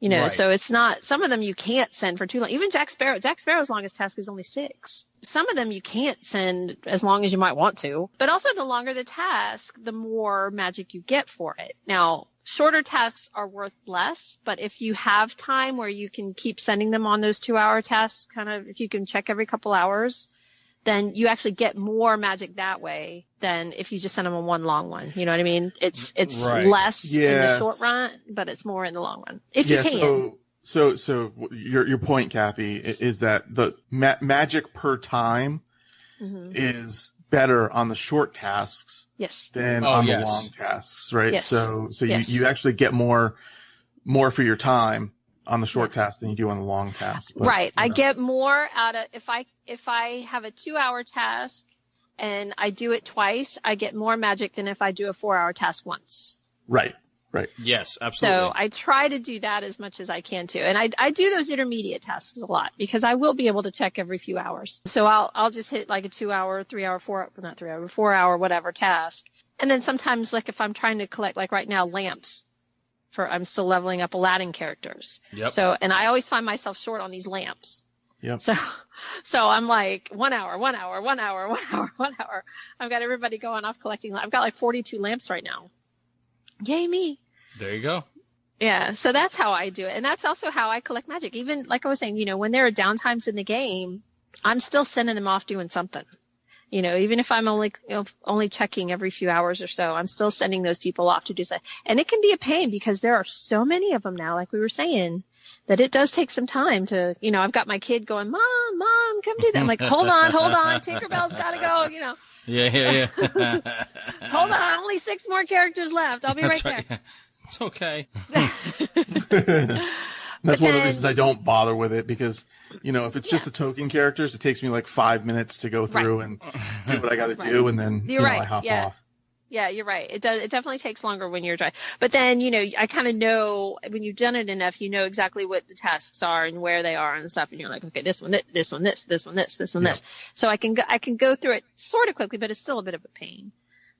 You know, so it's not, some of them you can't send for too long. Even Jack Sparrow's longest task is only 6. Some of them you can't send as long as you might want to. But also the longer the task, the more magic you get for it. Now, shorter tasks are worth less, but if you have time where you can keep sending them on those 2-hour tasks, kind of, if you can check every couple hours, then you actually get more magic that way than if you just send them on one long one. You know what I mean? It's less in the short run, but it's more in the long run. If you can. So your point, Kathy, is that the magic per time is better on the short tasks than on the long tasks, right? Yes. So you actually get more for your time on the short task than you do on the long task. But, right. I get more out of, if I have a 2-hour task and I do it twice, I get more magic than if I do a 4-hour task once. Right. Right. Yes, absolutely. So I try to do that as much as I can too. And I do those intermediate tasks a lot because I will be able to check every few hours. So I'll just hit like a 2 hour, 3 hour, 4 hour, whatever task. And then sometimes like if I'm trying to collect, like right now, lamps I'm still leveling up Aladdin characters. Yep. So, and I always find myself short on these lamps. Yep. So I'm like 1 hour. I've got everybody going off collecting. I've got like 42 lamps right now. Yay me. There you go. Yeah, so that's how I do it. And that's also how I collect magic. Even like I was saying, when there are downtimes in the game, I'm still sending them off doing something. Even if I'm only checking every few hours or so, I'm still sending those people off to do stuff. And it can be a pain because there are so many of them now, like we were saying, that it does take some time to, I've got my kid going, Mom, come do that. I'm like, hold on, Tinkerbell's got to go, Yeah. Hold on, only 6 more characters left. I'll be right there. It's okay. That's one of the reasons I don't bother with it because, if it's just the token characters, it takes me like 5 minutes to go through and do what I got to do, and then I hop off. Yeah, you're right. It does. It definitely takes longer when you're trying. But then, I kind of know when you've done it enough, you know exactly what the tasks are and where they are and stuff. And you're like, okay, this one, this. So I can go through it sort of quickly, but it's still a bit of a pain.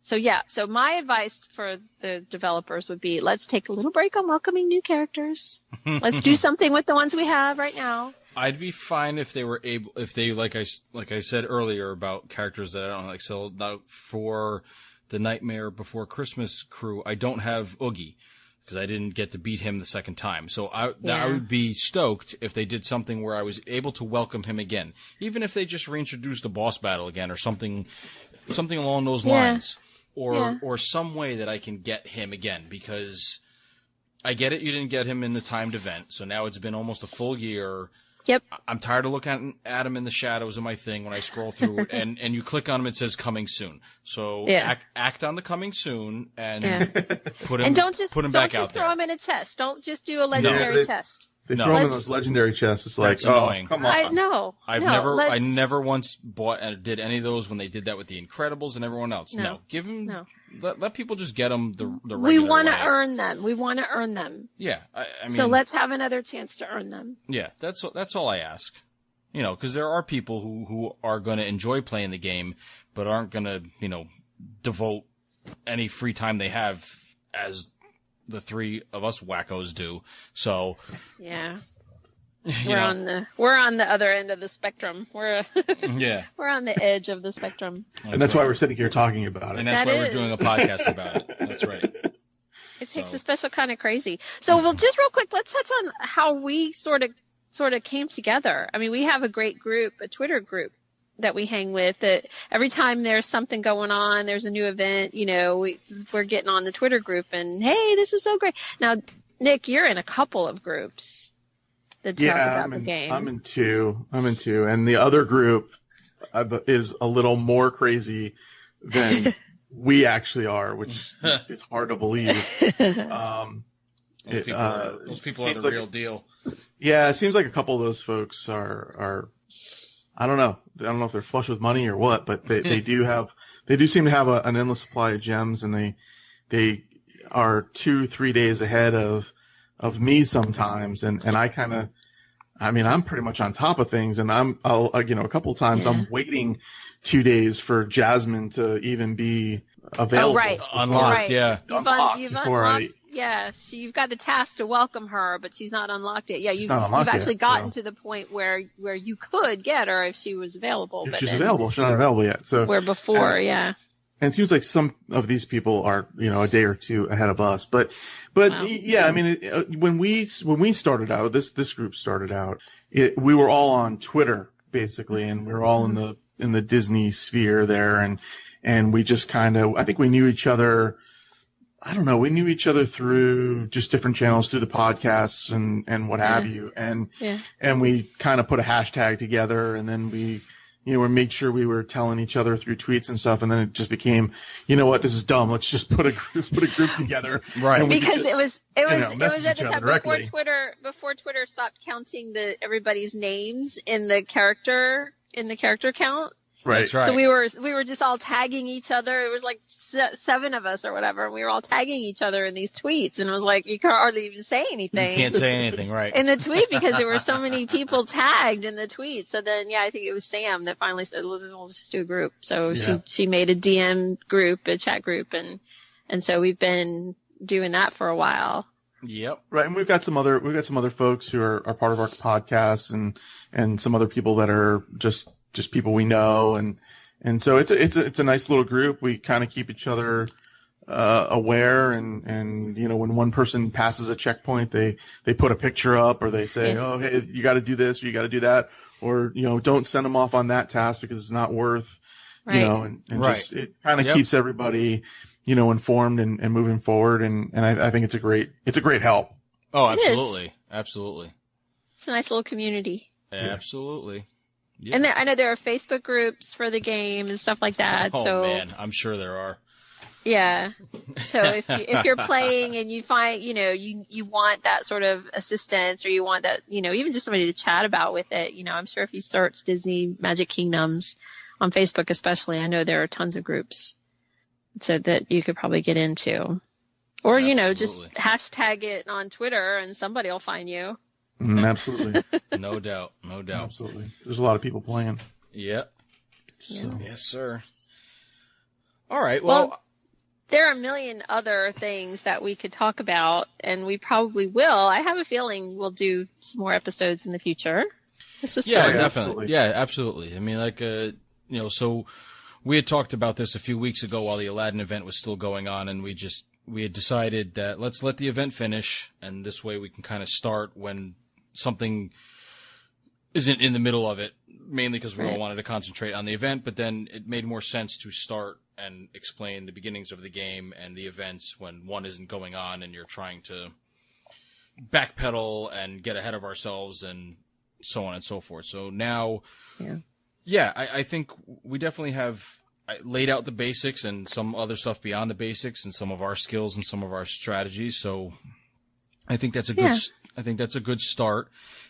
So yeah. So my advice for the developers would be, let's take a little break on welcoming new characters. Let's do something with the ones we have right now. I'd be fine if they were able, like I said earlier about characters that I don't like. So now for the Nightmare Before Christmas crew, I don't have Oogie because I didn't get to beat him the second time. So I would be stoked if they did something where I was able to welcome him again, even if they just reintroduced the boss battle again or something along those lines, or some way that I can get him again, because I get it. You didn't get him in the timed event. So now it's been almost a full year. Yep. I'm tired of looking at him in the shadows of my thing when I scroll through and you click on him, it says coming soon. So act on the coming soon and put him, and don't just back out there. Throw him in a chest. Don't just do a legendary chest. They throw him in those legendary chests. It's like, annoying. Come on. I never once bought and did any of those when they did that with the Incredibles and everyone else. No. Give him, let people just get them the regular We want to way. earn them. We want to earn them. Yeah. I mean, so let's have another chance to earn them. Yeah. That's all I ask. Because there are people who are going to enjoy playing the game, but aren't going to, devote any free time they have as the 3 of us wackos do. So yeah, we're on the other end of the spectrum. We're on the edge of the spectrum. And that's why we're sitting here talking about it. And that's why we're doing a podcast about it. That's right. It takes a special kind of crazy. So we'll just real quick, let's touch on how we sort of came together. I mean, we have a great group, a Twitter group that we hang with, that every time there's something going on, there's a new event, we're getting on the Twitter group and, hey, this is so great. Now, Nick, you're in a couple of groups that talk about the game. I'm in two. And the other group is a little more crazy than we actually are, which is hard to believe. Those people are the real deal. Yeah, it seems like a couple of those folks are I don't know if they're flush with money or what, but they do seem to have an endless supply of gems, and they are 2-3 days ahead of me sometimes, and I'm pretty much on top of things, and a couple of times I'm waiting 2 days for Jasmine to even be available. Oh, right. Unlocked, yeah. You've unlocked. Yeah, so you've got the task to welcome her, but she's not unlocked yet. Yeah, you've actually gotten to the point where you could get her if she was available. If she's available, she's not available yet. So where before, And it seems like some of these people are, a day or two ahead of us. But wow. Yeah, I mean, when we started out, this group started out, we were all on Twitter basically, and we were all in the Disney sphere there, and we just I think we knew each other. I don't know. We knew each other through just different channels, through the podcasts and what have you. And we kind of put a hashtag together, and then we made sure we were telling each other through tweets and stuff. And then it just became, this is dumb. Let's just put a group together. Right. Because it was at the time before Twitter stopped counting everybody's names in the character count. Right. That's right. So we were just all tagging each other. It was like 7 of us or whatever. And we were all tagging each other in these tweets. And it was like, you can hardly even say anything. You can't say anything, right? In the tweet because there were so many people tagged in the tweet. So then, I think it was Sam that finally said, let's just do a group. So she made a DM group, a chat group. And so we've been doing that for a while. Yep. Right. And we've got some other folks who are part of our podcast and some other people that are just people we know. And so it's a nice little group. We kind of keep each other aware and when one person passes a checkpoint, they put a picture up or they say, oh, hey, you got to do this or you got to do that, or don't send them off on that task because it's not worth, and right. just it kind of keeps everybody informed and moving forward, and I think it's a great help. Oh, absolutely, absolutely. It's a nice little community. Absolutely. Yeah. And I know there are Facebook groups for the game and stuff like that. Oh so man, I'm sure there are. Yeah. So if you're playing and you find, you want that sort of assistance, or you want that, even just somebody to chat about with it, I'm sure if you search Disney Magic Kingdoms on Facebook, especially, I know there are tons of groups so that you could probably get into, or, just hashtag it on Twitter and somebody will find you. Absolutely. No doubt. Absolutely. There's a lot of people playing. Yep. Yeah. So. Yes, sir. All right. Well, there are a million other things that we could talk about, and we probably will. I have a feeling we'll do some more episodes in the future. This was fun. Definitely. Absolutely. Yeah, absolutely. I mean, so we had talked about this a few weeks ago while the Aladdin event was still going on, and we had decided that let's let the event finish, and this way we can kind of start when something isn't in the middle of it, mainly because we all wanted to concentrate on the event, but then it made more sense to start and explain the beginnings of the game and the events when one isn't going on and you're trying to backpedal and get ahead of ourselves and so on and so forth. So now, I think we definitely have laid out the basics and some other stuff beyond the basics and some of our skills and some of our strategies. So I think that's a good start.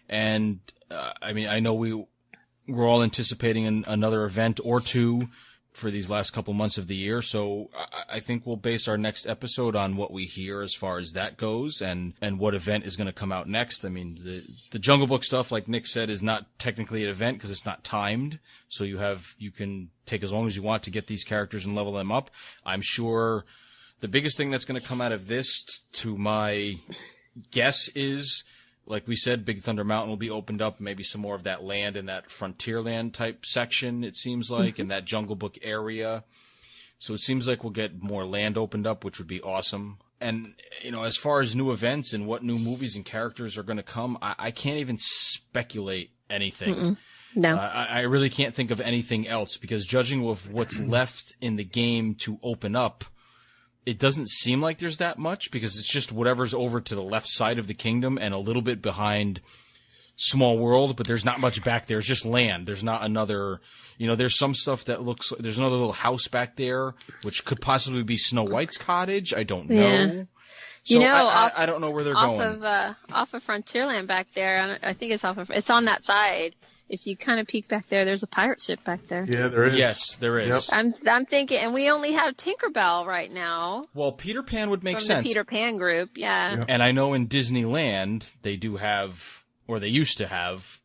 And I know we're all anticipating another event or two for these last couple months of the year. So I think we'll base our next episode on what we hear as far as that goes and what event is going to come out next. I mean, the Jungle Book stuff, like Nick said, is not technically an event because it's not timed. So you can take as long as you want to get these characters and level them up. I'm sure the biggest thing that's going to come out of this, to my guess, is, like we said, Big Thunder Mountain will be opened up, maybe some more of that land in that Frontierland type section, it seems like, in that Jungle Book area. So it seems like we'll get more land opened up, which would be awesome. And, as far as new events and what new movies and characters are going to come, I can't even speculate anything. No. I really can't think of anything else, because judging with what's left in the game to open up, it doesn't seem like there's that much, because it's just whatever's over to the left side of the kingdom and a little bit behind Small World, but there's not much back there. It's just land. There's not another, there's some stuff that looks, there's another little house back there, which could possibly be Snow White's cottage. I don't know. So I don't know where they're going. Off of Frontierland back there, I think it's on that side. If you kind of peek back there, there's a pirate ship back there. Yeah, there is. Yes, there is. Yep. I'm thinking, and we only have Tinkerbell right now. Well, Peter Pan would make from sense. The Peter Pan group, yeah. Yep. And I know in Disneyland they do have, or they used to have,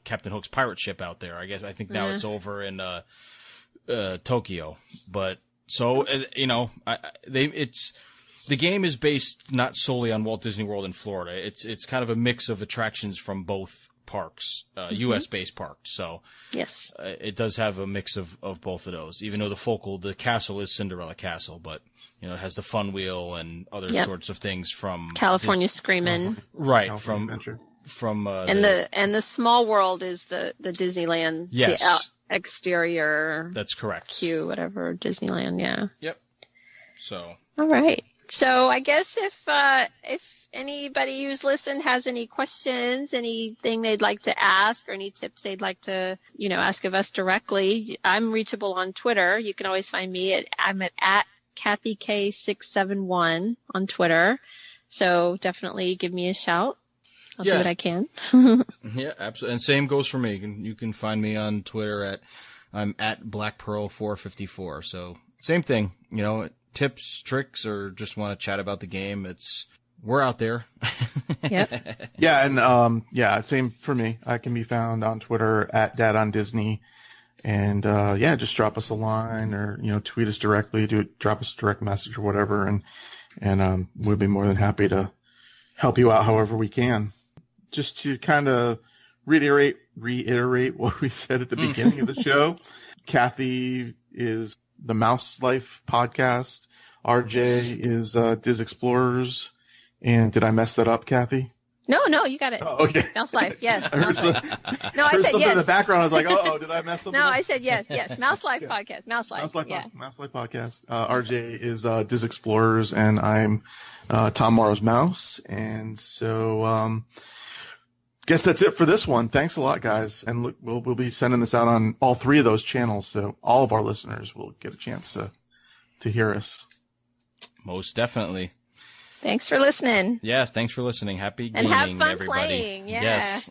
Captain Hook's pirate ship out there. I think now it's over in Tokyo. But so the game is based not solely on Walt Disney World in Florida. It's kind of a mix of attractions from both parks, U.S. based parks. So yes, it does have a mix of both of those. Even though the castle is Cinderella Castle, but it has the Fun Wheel and other sorts of things from California Screamin'. Right, California Adventure. from and the Small World is the Disneyland. Yes, the exterior. That's correct. Q whatever Disneyland. Yeah. Yep. So. All right. So I guess if anybody who's listened has any questions, anything they'd like to ask, or any tips they'd like to, ask of us directly, I'm reachable on Twitter. You can always find me I'm at KathyK671 on Twitter. So definitely give me a shout. I'll do what I can. Yeah, absolutely. And same goes for me. You can find me on Twitter at I'm at BlackPearl454. So same thing, tips, tricks, or just want to chat about the game. We're out there. Yep. Yeah, and same for me. I can be found on Twitter at DadOnDisney, and just drop us a line or tweet us directly, drop us a direct message or whatever, and we'll be more than happy to help you out however we can. Just to kind of reiterate what we said at the beginning of the show. Kathy is the Mouse Life podcast. RJ is Diz Explorers. And did I mess that up, Kathy? No, you got it. Oh, okay. Mouse Life, yes. I heard I said something yes. in the background. I was like, did I mess something No, up? I said yes. Mouse Life podcast. Mouse Life. Mouse Life podcast. RJ is Diz Explorers, and I'm Tom Morrow's Mouse. And so, guess that's it for this one. Thanks a lot, guys. And look, we'll be sending this out on all 3 of those channels, so all of our listeners will get a chance to hear us. Most definitely. Thanks for listening. Yes, thanks for listening. Happy gaming, and have fun everybody. playing. Yeah. Yes.